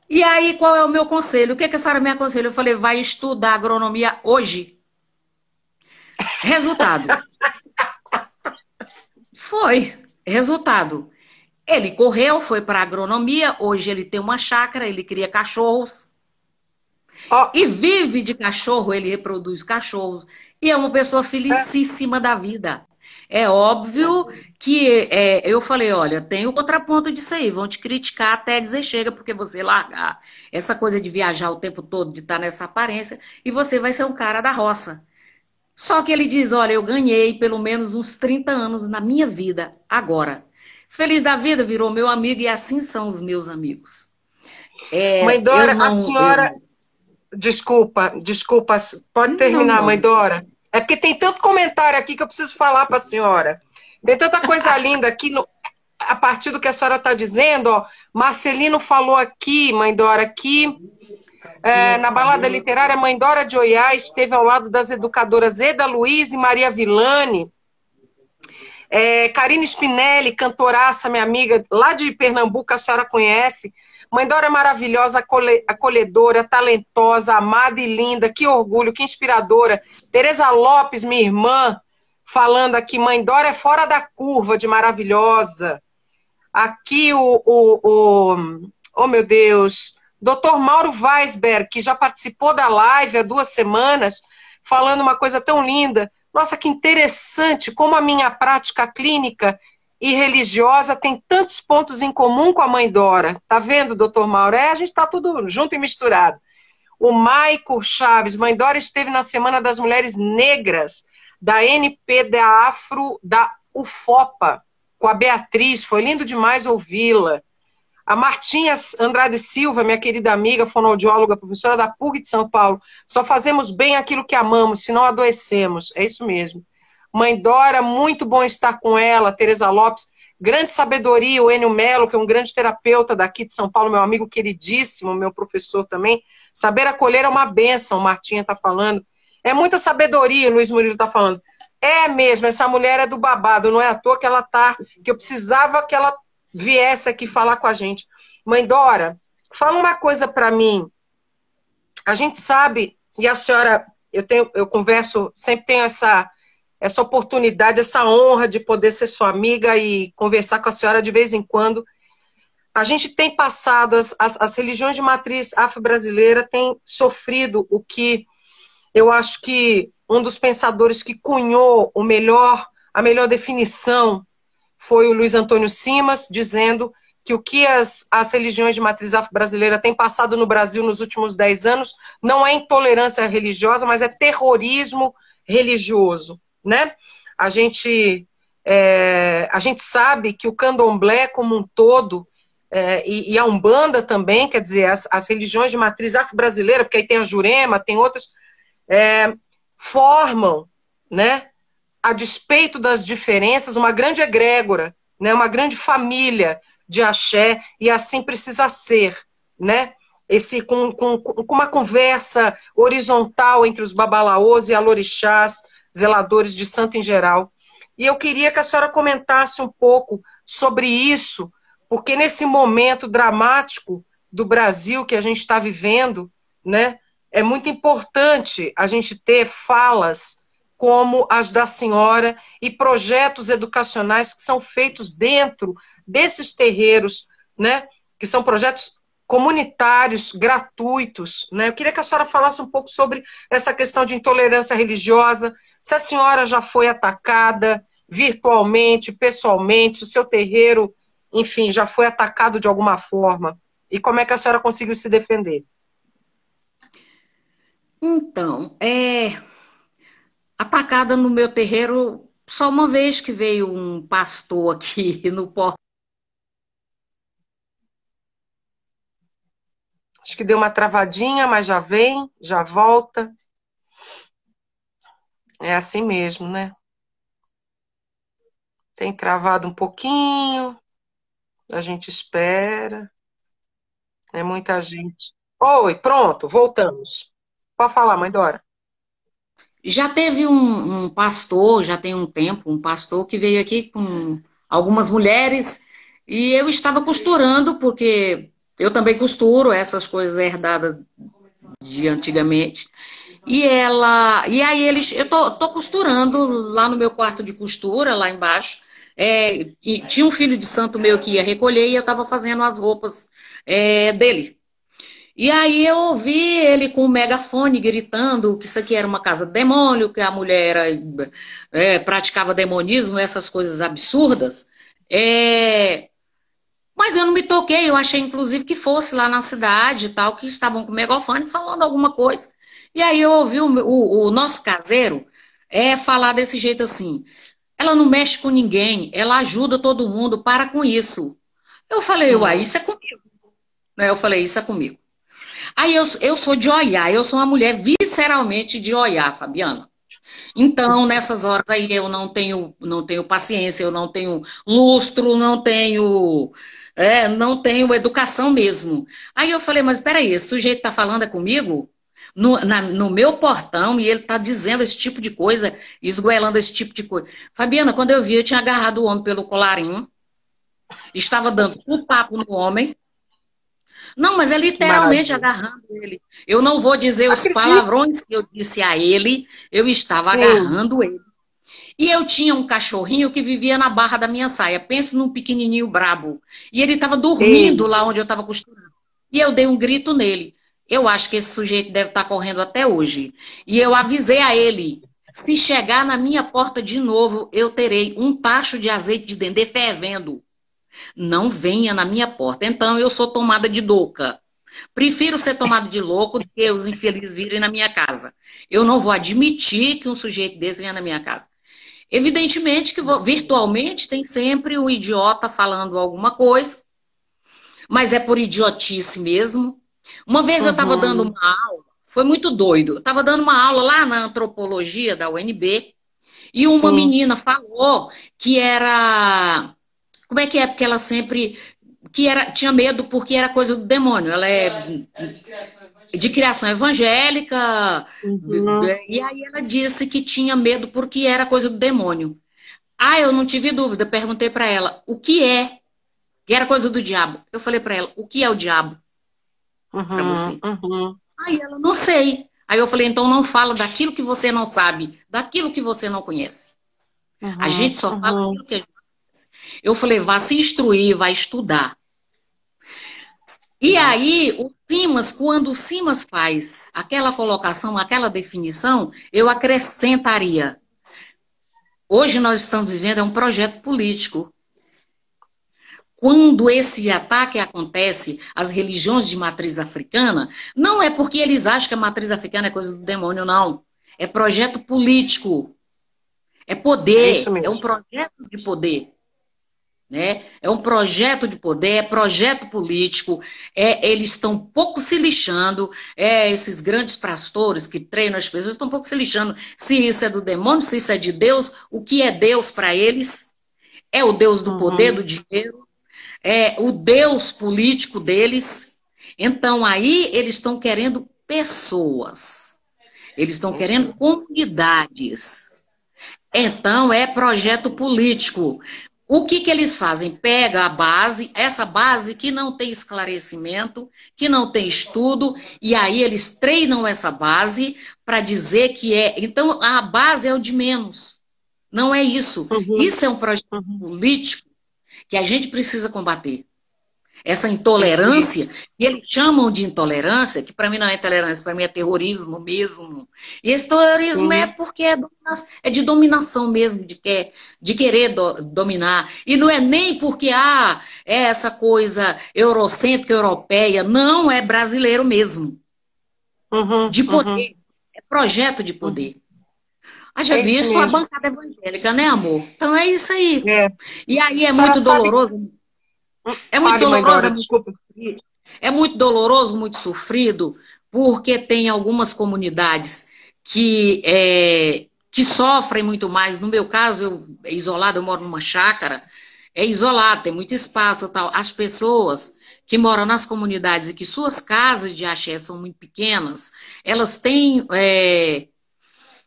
S2: E aí, qual é o meu conselho? O que a senhora me aconselha? Eu falei, vai estudar agronomia hoje. Resultado. Foi. Resultado. Ele correu, foi para a agronomia, hoje ele tem uma chácara, ele cria cachorros. E vive de cachorro, ele reproduz cachorros. E é uma pessoa felicíssima da vida. É óbvio que eu falei, olha, tem o contraponto disso aí, vão te criticar até dizer chega, porque você largar essa coisa de viajar o tempo todo, de estar nessa aparência, e você vai ser um cara da roça. Só que ele diz, olha, eu ganhei pelo menos uns 30 anos na minha vida agora. Feliz da vida, virou meu amigo e assim são os meus amigos.
S1: Mãe Dora, a senhora... Desculpa, pode terminar,
S2: não.
S1: Mãe Dora. É porque tem tanto comentário aqui que eu preciso falar para a senhora. Tem tanta coisa linda aqui, a partir do que a senhora está dizendo. Ó, Marcelino falou aqui, Mãe Dora, que na balada literária, Mãe Dora de Oiás esteve ao lado das educadoras Eda Luiz e Maria Villani. Karine Spinelli, cantoraça, minha amiga, lá de Pernambuco, a senhora conhece. Mãe Dora é maravilhosa, acolhedora, talentosa, amada e linda, que orgulho, que inspiradora. Tereza Lopes, minha irmã, falando aqui, Mãe Dora é fora da curva de maravilhosa. Aqui oh meu Deus, Dr. Mauro Weisberg, que já participou da live há 2 semanas, falando uma coisa tão linda. Nossa, que interessante, como a minha prática clínica e religiosa tem tantos pontos em comum com a Mãe Dora. Tá vendo, doutor Mauro? A gente tá tudo junto e misturado. O Maico Chaves, Mãe Dora esteve na Semana das Mulheres Negras, da NP da Afro, da UFOPA, com a Beatriz. Foi lindo demais ouvi-la. A Martinha Andrade Silva, minha querida amiga, fonoaudióloga, professora da PUC de São Paulo. Só fazemos bem aquilo que amamos, senão adoecemos. É isso mesmo. Mãe Dora, muito bom estar com ela. Tereza Lopes, grande sabedoria. O Enio Melo, que é um grande terapeuta daqui de São Paulo, meu amigo queridíssimo, meu professor também. Saber acolher é uma bênção, Martinha está falando. É muita sabedoria, Luiz Murilo está falando. É mesmo, essa mulher é do babado, não é à toa que ela tá, que eu precisava que ela viesse aqui falar com a gente. Mãe Dora, fala uma coisa para mim. A gente sabe, e a senhora, eu converso, sempre tenho essa oportunidade, essa honra de poder ser sua amiga e conversar com a senhora de vez em quando. A gente tem passado, as religiões de matriz afro-brasileira têm sofrido o que eu acho que um dos pensadores que cunhou a melhor definição foi o Luiz Antônio Simas, dizendo que o que as religiões de matriz afro-brasileira têm passado no Brasil nos últimos 10 anos não é intolerância religiosa, mas é terrorismo religioso, né? A gente sabe que o candomblé como um todo, e a Umbanda também, quer dizer, as religiões de matriz afro-brasileira, porque aí tem a Jurema, tem outras, formam, né, a despeito das diferenças, uma grande egrégora, né, uma grande família de axé, e assim precisa ser, né? Com uma conversa horizontal entre os babalaôs e alorixás, zeladores de santo em geral. E eu queria que a senhora comentasse um pouco sobre isso, porque nesse momento dramático do Brasil que a gente está vivendo, né, é muito importante a gente ter falas como as da senhora e projetos educacionais que são feitos dentro desses terreiros, né, que são projetos comunitários, gratuitos, né? Eu queria que a senhora falasse um pouco sobre essa questão de intolerância religiosa, se a senhora já foi atacada virtualmente, pessoalmente, se o seu terreiro, enfim, já foi atacado de alguma forma, e como é que a senhora conseguiu se defender?
S2: Então, atacada no meu terreiro, só uma vez que veio um pastor aqui no porto.
S1: Acho que deu uma travadinha, mas já vem, já volta. É assim mesmo, né? Tem travado um pouquinho, a gente espera. É muita gente. Oi, pronto, voltamos. Pode falar, mãe Dora.
S2: Já teve um pastor, já tem um tempo, um pastor que veio aqui com algumas mulheres e eu estava costurando, porque eu também costuro essas coisas herdadas de antigamente. Eu tô costurando lá no meu quarto de costura, lá embaixo. E tinha um filho de santo meu que ia recolher e eu estava fazendo as roupas dele. E aí eu ouvi ele com o megafone gritando que isso aqui era uma casa de demônio, que a mulher praticava demonismo, essas coisas absurdas. É, mas eu não me toquei, eu achei inclusive que fosse lá na cidade e tal, que estavam com o megafone falando alguma coisa. E aí eu ouvi o nosso caseiro falar desse jeito assim, ela não mexe com ninguém, ela ajuda todo mundo, para com isso. Eu falei, uai,
S1: Hum.
S2: isso é comigo. Né? Eu falei, isso é comigo. Aí eu sou de Oiá, eu sou uma mulher visceralmente de Oiá, Fabiana. Então, nessas horas aí eu não tenho paciência, eu não tenho lustro, não tenho educação mesmo. Aí eu falei, mas peraí, esse sujeito tá falando comigo? No meu portão e ele tá dizendo esse tipo de coisa, esgoelando esse tipo de coisa. Fabiana, quando eu vi, eu tinha agarrado o homem pelo colarinho, estava dando um papo no homem. Não, mas é
S1: Que
S2: literalmente
S1: maravilha.
S2: agarrando ele. Eu não vou dizer os
S1: Acredito,
S2: palavrões que eu disse a ele, eu estava
S1: sim.
S2: agarrando ele. E eu tinha um cachorrinho que vivia na barra da minha saia. Penso num pequenininho brabo. E ele estava dormindo
S1: Ei,
S2: lá onde eu estava costurando. E eu dei um grito nele. Eu acho que esse sujeito deve estar correndo até hoje. E eu avisei a ele: se chegar na minha porta de novo, eu terei um tacho de azeite de dendê fervendo. Não venha na minha porta. Então eu sou tomada de louca. Prefiro ser tomada de louco do que os infelizes virem na minha casa. Eu não vou admitir que um sujeito desse venha na minha casa. Evidentemente que virtualmente tem sempre um idiota falando alguma coisa, mas é por idiotice mesmo. Uma vez eu estava dando
S1: uhum,
S2: uma aula, foi muito doido. Eu estava dando uma aula lá na antropologia da UNB e uma
S1: sim.
S2: menina falou que era. Como é que é? Porque ela sempre. Tinha medo porque era coisa do demônio. Ela é de criação evangélica,
S1: Uhum,
S2: e aí ela disse que tinha medo porque era coisa do demônio. Ah, eu não tive dúvida, perguntei para ela, o que é? Que era coisa do diabo. Eu falei para ela, o que é o diabo para
S1: uhum,
S2: você?
S1: uhum,
S2: Aí ela, não sei. Aí eu falei, então não fala daquilo que você não sabe, daquilo que você não conhece. A
S1: uhum,
S2: gente só fala
S1: uhum.
S2: daquilo que a gente conhece. Eu falei, vá se instruir, vá estudar. E aí, o Simas, quando o Simas faz aquela colocação, aquela definição, eu acrescentaria. Hoje nós estamos vivendo um projeto político. Quando esse ataque acontece às religiões de matriz africana, não é porque eles acham que a matriz africana é coisa do demônio, não. É projeto político. É
S1: É isso
S2: poder. É um
S1: mesmo.
S2: projeto de poder. Né? É um projeto de poder, é projeto político, eles estão um pouco se lixando, esses grandes pastores que treinam as pessoas estão um pouco se lixando se isso é do demônio, se isso é de Deus, o que é Deus para eles? É o Deus do poder, do
S1: Uhum,
S2: dinheiro, é o Deus político deles. Então aí eles estão querendo pessoas, eles estão
S1: é isso
S2: querendo
S1: mesmo.
S2: comunidades. Então, é projeto político. O que eles fazem? Pega a base, essa base que não tem esclarecimento, que não tem estudo, e aí eles treinam essa base para dizer que é. Então, a base é o de menos. Não é isso.
S1: Uhum,
S2: Isso é um projeto
S1: uhum.
S2: político que a gente precisa combater. Essa
S1: Perfeito.
S2: intolerância, que eles chamam de intolerância, que para mim não é intolerância, para mim é terrorismo mesmo. E esse terrorismo é
S1: Sim.
S2: porque é de dominação mesmo, de querer dominar. E não é nem porque é essa coisa eurocêntrica, europeia, não é brasileiro mesmo.
S1: Uhum,
S2: De
S1: uhum,
S2: poder, é projeto de
S1: uhum.
S2: poder. Haja
S1: É isso
S2: visto a
S1: mesmo.
S2: bancada evangélica, né, amor? Então é isso aí.
S1: É.
S2: E aí
S1: A senhora sabe.
S2: é muito
S1: Fale, mãe
S2: doloroso,
S1: Dora, desculpa.
S2: é muito doloroso, muito sofrido, porque tem algumas comunidades que sofrem muito mais. No meu caso, é isolado, eu moro numa chácara, é isolado, tem muito espaço e tal. As pessoas que moram nas comunidades e que suas casas de axé são muito pequenas, elas têm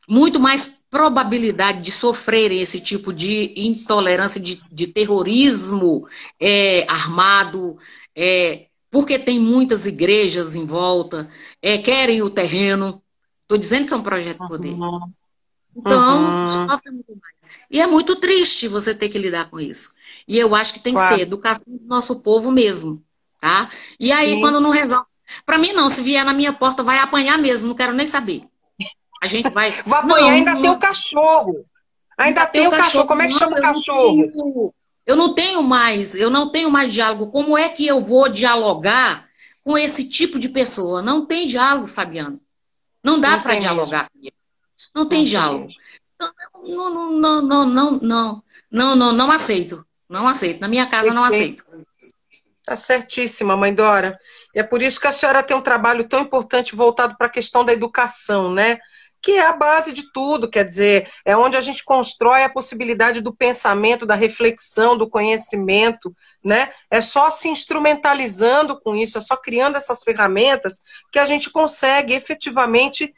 S2: muito mais probabilidade de sofrerem esse tipo de intolerância, de terrorismo armado, porque tem muitas igrejas em volta, querem o terreno. Estou dizendo que é um projeto de poder.
S1: Uhum,
S2: Então,
S1: uhum,
S2: sofre muito mais. E é muito triste você ter que lidar com isso. E eu acho que tem que ser
S1: claro.
S2: educação do nosso povo mesmo, tá? E aí,
S1: Sim.
S2: quando não resolve. Para mim, não, se vier na minha porta, vai apanhar mesmo, não quero nem saber. A gente vai.
S1: Vou apanhar,
S2: Não,
S1: ainda tem o
S2: não,
S1: cachorro. Ainda
S2: ainda tem
S1: tem
S2: o
S1: o cachorro.
S2: cachorro,
S1: Como é que
S2: não,
S1: chama o cachorro?
S2: eu não tenho mais diálogo. Como é que eu vou dialogar com esse tipo de pessoa? Não tem diálogo, Fabiano. Não dá
S1: Não
S2: para
S1: tem mesmo.
S2: dialogar com ele. Não tem
S1: Não tem
S2: diálogo.
S1: mesmo.
S2: Então, não aceito. Não aceito. Na minha casa não
S1: Perfeito.
S2: aceito.
S1: Tá certíssima, mãe Dora. E é por isso que a senhora tem um trabalho tão importante voltado para a questão da educação, né? Que é a base de tudo, quer dizer, é onde a gente constrói a possibilidade do pensamento, da reflexão, do conhecimento, né? É só se instrumentalizando com isso, é só criando essas ferramentas que a gente consegue efetivamente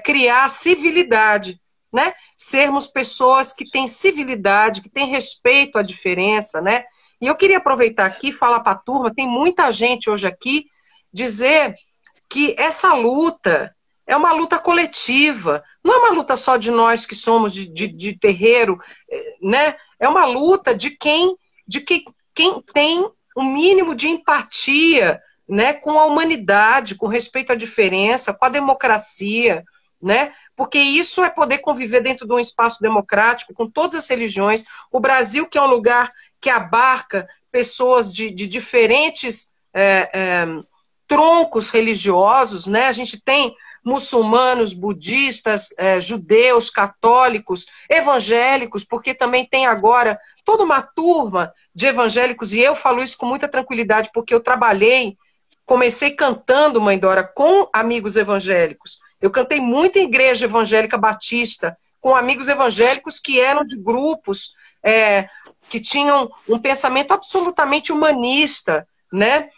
S1: criar civilidade, né? Sermos pessoas que têm civilidade, que têm respeito à diferença, né? E eu queria aproveitar aqui e falar para a turma, tem muita gente hoje aqui, dizer que essa luta é uma luta coletiva, não é uma luta só de nós que somos de terreiro, né? É uma luta quem tem um mínimo de empatia, né, com a humanidade, com respeito à diferença, com a democracia, né? Porque isso é poder conviver dentro de um espaço democrático com todas as religiões. O Brasil, que é um lugar que abarca pessoas de diferentes troncos religiosos, né? A gente tem muçulmanos, budistas, judeus, católicos, evangélicos, porque também tem agora toda uma turma de evangélicos, e eu falo isso com muita tranquilidade, porque eu comecei cantando, mãe Dora, com amigos evangélicos. Eu cantei muito em igreja evangélica batista, com amigos evangélicos que eram de grupos que tinham um pensamento absolutamente humanista, né?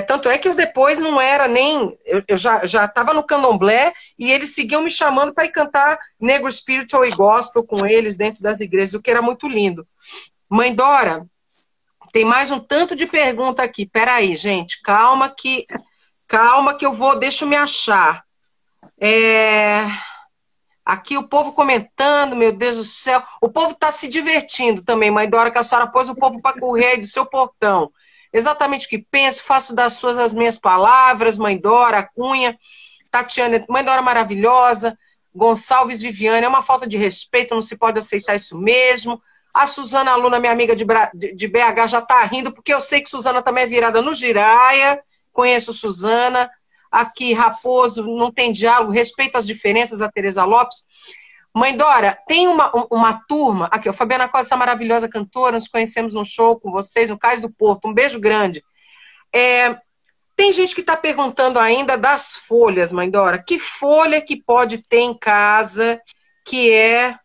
S1: Tanto é que eu depois não era nem... Eu já estava no candomblé e eles seguiam me chamando para ir cantar negro spiritual e gospel com eles dentro das igrejas, o que era muito lindo. Mãe Dora, tem mais um tanto de pergunta aqui. Peraí, gente, calma que eu vou, deixa eu me achar. Aqui o povo comentando, meu Deus do céu. O povo está se divertindo também, mãe Dora, que a senhora pôs o povo para correr aí do seu portão. Exatamente o que penso, faço das suas as minhas palavras, mãe Dora, Cunha, Tatiana, mãe Dora maravilhosa, Gonçalves Viviane, é uma falta de respeito, não se pode aceitar isso mesmo. A Suzana, aluna, minha amiga de BH, já está rindo, porque eu sei que Suzana também é virada no Giraia, conheço Suzana. Aqui, Raposo, não tem diálogo, respeito às diferenças, a Tereza Lopes. Mãe Dora, tem uma turma, aqui, a Fabiana Costa, essa maravilhosa cantora, nos conhecemos num show com vocês, no Cais do Porto, um beijo grande. Tem gente que está perguntando ainda das folhas, mãe Dora, que folha que pode ter em casa que é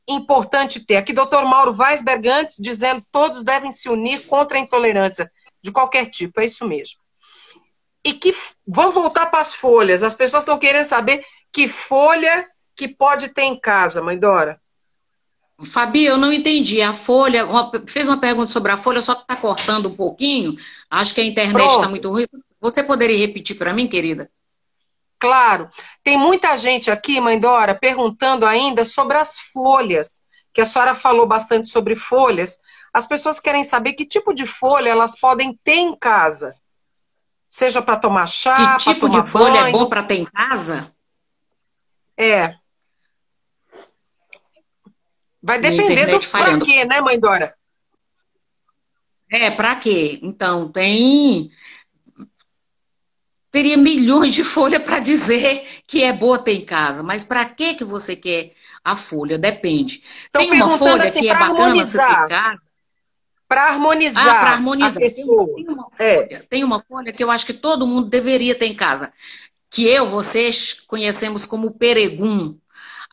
S1: importante ter? Aqui, doutor Mauro Weisberg, antes, dizendo que todos devem se unir contra a intolerância de qualquer tipo, é isso mesmo. E vamos voltar para as folhas. As pessoas estão querendo saber que folha que pode ter em casa, mãe Dora.
S2: Fabi, eu não entendi. A folha, fez uma pergunta sobre a folha, só que está cortando um pouquinho. Acho que a internet está muito ruim. Você poderia repetir para mim, querida?
S1: Claro. Tem muita gente aqui, mãe Dora, perguntando ainda sobre as folhas, que a senhora falou bastante sobre folhas. As pessoas querem saber que tipo de folha elas podem ter em casa. Seja para tomar chá,
S2: que tipo
S1: para tomar
S2: de folha
S1: banho.
S2: É bom para ter em casa?
S1: Vai depender do pra quê, né, mãe Dora?
S2: Para quê? Então, tem teria milhões de folhas para dizer que é boa ter em casa. Mas para que você quer a folha? Depende.
S1: Estão
S2: Tem uma
S1: perguntando
S2: folha
S1: assim,
S2: que é
S1: para
S2: bacana você ter em
S1: harmonizar.
S2: casa.
S1: Para
S2: Para
S1: harmonizar a
S2: harmonizar.
S1: pessoa.
S2: Tem uma folha que eu acho que todo mundo deveria ter em casa. Que vocês, conhecemos como peregum.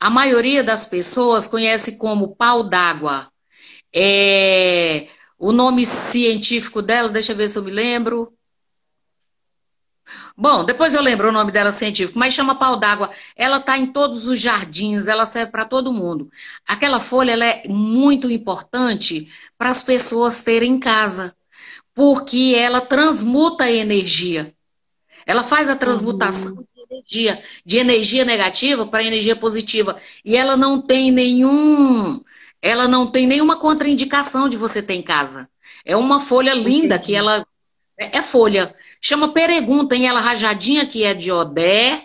S2: A maioria das pessoas conhece como pau d'água. O nome científico dela, deixa eu ver se eu me lembro. Bom, depois eu lembro o nome dela científico, mas chama pau d'água. Ela está em todos os jardins, ela serve para todo mundo. Aquela folha ela é muito importante para as pessoas terem em casa, porque ela transmuta a energia. Ela faz a transmutação de energia negativa para energia positiva. E ela não tem nenhuma contraindicação de você ter em casa. É uma folha linda que ela é folha. Chama peregum, tem ela rajadinha que é de Odé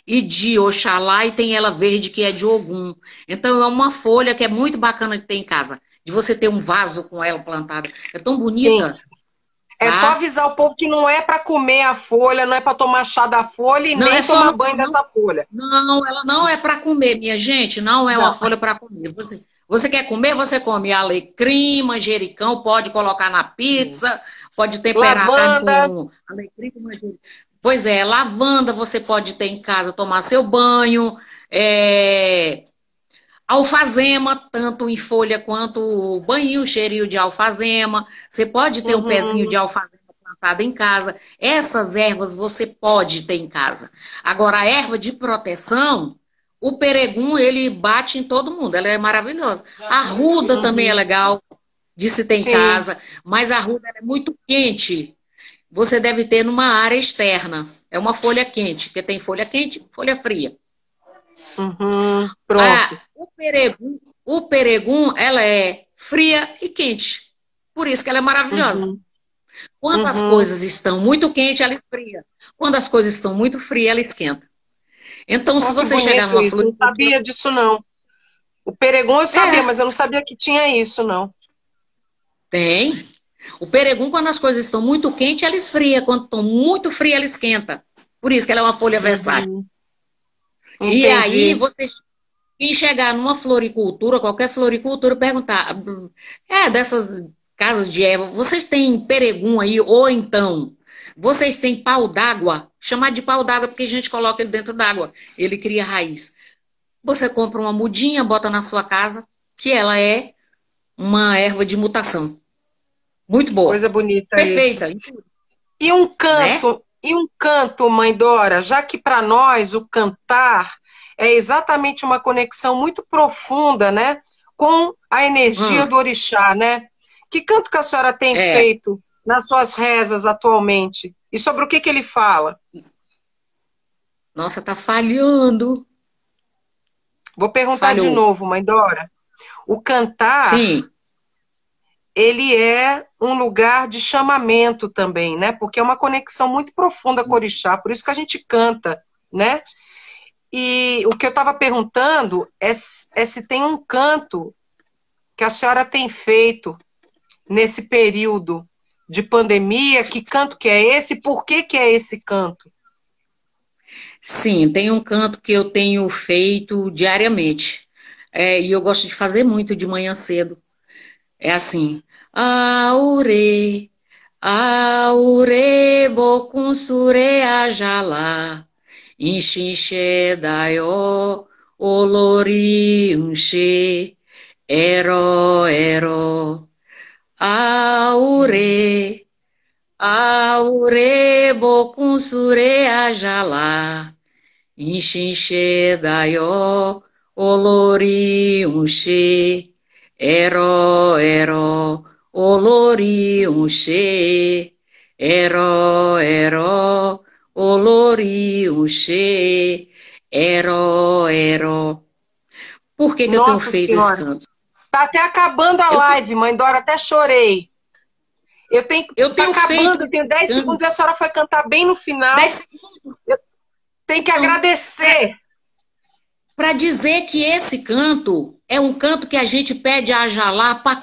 S2: e de Oxalá e tem ela verde que é de Ogum. Então é uma folha que é muito bacana de ter em casa. De você ter um vaso com ela plantada. É tão bonita.
S1: Sim. É só avisar o povo que não é para comer a folha, não é para tomar chá da folha e nem tomar banho dessa folha.
S2: Não, ela não é para comer, minha gente. Não é uma folha para comer. Você quer comer, você come alecrim, manjericão, pode colocar na pizza, pode temperar a carne com alecrim, com manjericão. Pois é, lavanda você pode ter em casa, tomar seu banho. Alfazema, tanto em folha quanto banho, cheirinho de alfazema. Você pode ter um pezinho de alfazema plantado em casa. Essas ervas você pode ter em casa. Agora, a erva de proteção, o peregum, ele bate em todo mundo. Ela é maravilhosa. A arruda também é legal de se ter em casa, mas a arruda é muito quente. Você deve ter numa área externa. É uma folha quente, porque tem folha quente, folha fria.
S1: Pronto.
S2: O peregum, ela é fria e quente. Por isso que ela é maravilhosa. Quando as coisas estão muito quentes, ela esfria. Quando as coisas estão muito frias, ela esquenta. Então, se você chegar numa floricultura...
S1: Eu não sabia disso, não. O peregum eu sabia, mas eu não sabia que tinha isso, não.
S2: Tem. O peregum, quando as coisas estão muito quentes, ela esfria. Quando estão muito frias, ela esquenta. Por isso que ela é uma folha versátil.
S1: Entendi.
S2: E aí, quem chegar numa floricultura, qualquer floricultura, perguntar, dessas casas de erva, vocês têm peregum aí? Ou então, vocês têm pau d'água? Chamar de pau d'água porque a gente coloca ele dentro d'água. Ele cria raiz. Você compra uma mudinha, bota na sua casa, que ela é uma erva de mutação. Muito boa.
S1: Coisa bonita.
S2: Perfeita.
S1: Isso. E um canto... Né? E um canto, mãe Dora, já que para nós o cantar é exatamente uma conexão muito profunda, né, com a energia do orixá, né? Que canto que a senhora tem feito nas suas rezas atualmente? E sobre o que ele fala?
S2: Nossa, tá falhando.
S1: Vou perguntar de novo, mãe Dora. O cantar...
S2: Sim.
S1: Ele é um lugar de chamamento também, né? Porque é uma conexão muito profunda com o orixá, por isso que a gente canta, né? E o que eu estava perguntando é se tem um canto que a senhora tem feito nesse período de pandemia, que canto que é esse, por que é esse canto?
S2: Sim, tem um canto que eu tenho feito diariamente, e eu gosto de fazer muito de manhã cedo. É assim, Aure, Aure, Bokunsure Ajala, Inchinche Dayo, Olori Unche, Ero, Aure, Aure, Bokunsure Ajala, Inchinche Dayo, Olori Unche, Ero, Olori Unche, Ero, Olori Unche, Ero. Por que eu tenho feito esse canto?
S1: Tá até acabando a live, mãe Dora, até chorei. Eu tenho acabando, eu tenho 10 segundos e a senhora foi cantar bem no final.
S2: 10 segundos.
S1: Eu tenho que agradecer.
S2: Para dizer que esse canto é um canto que a gente pede a Ajalá para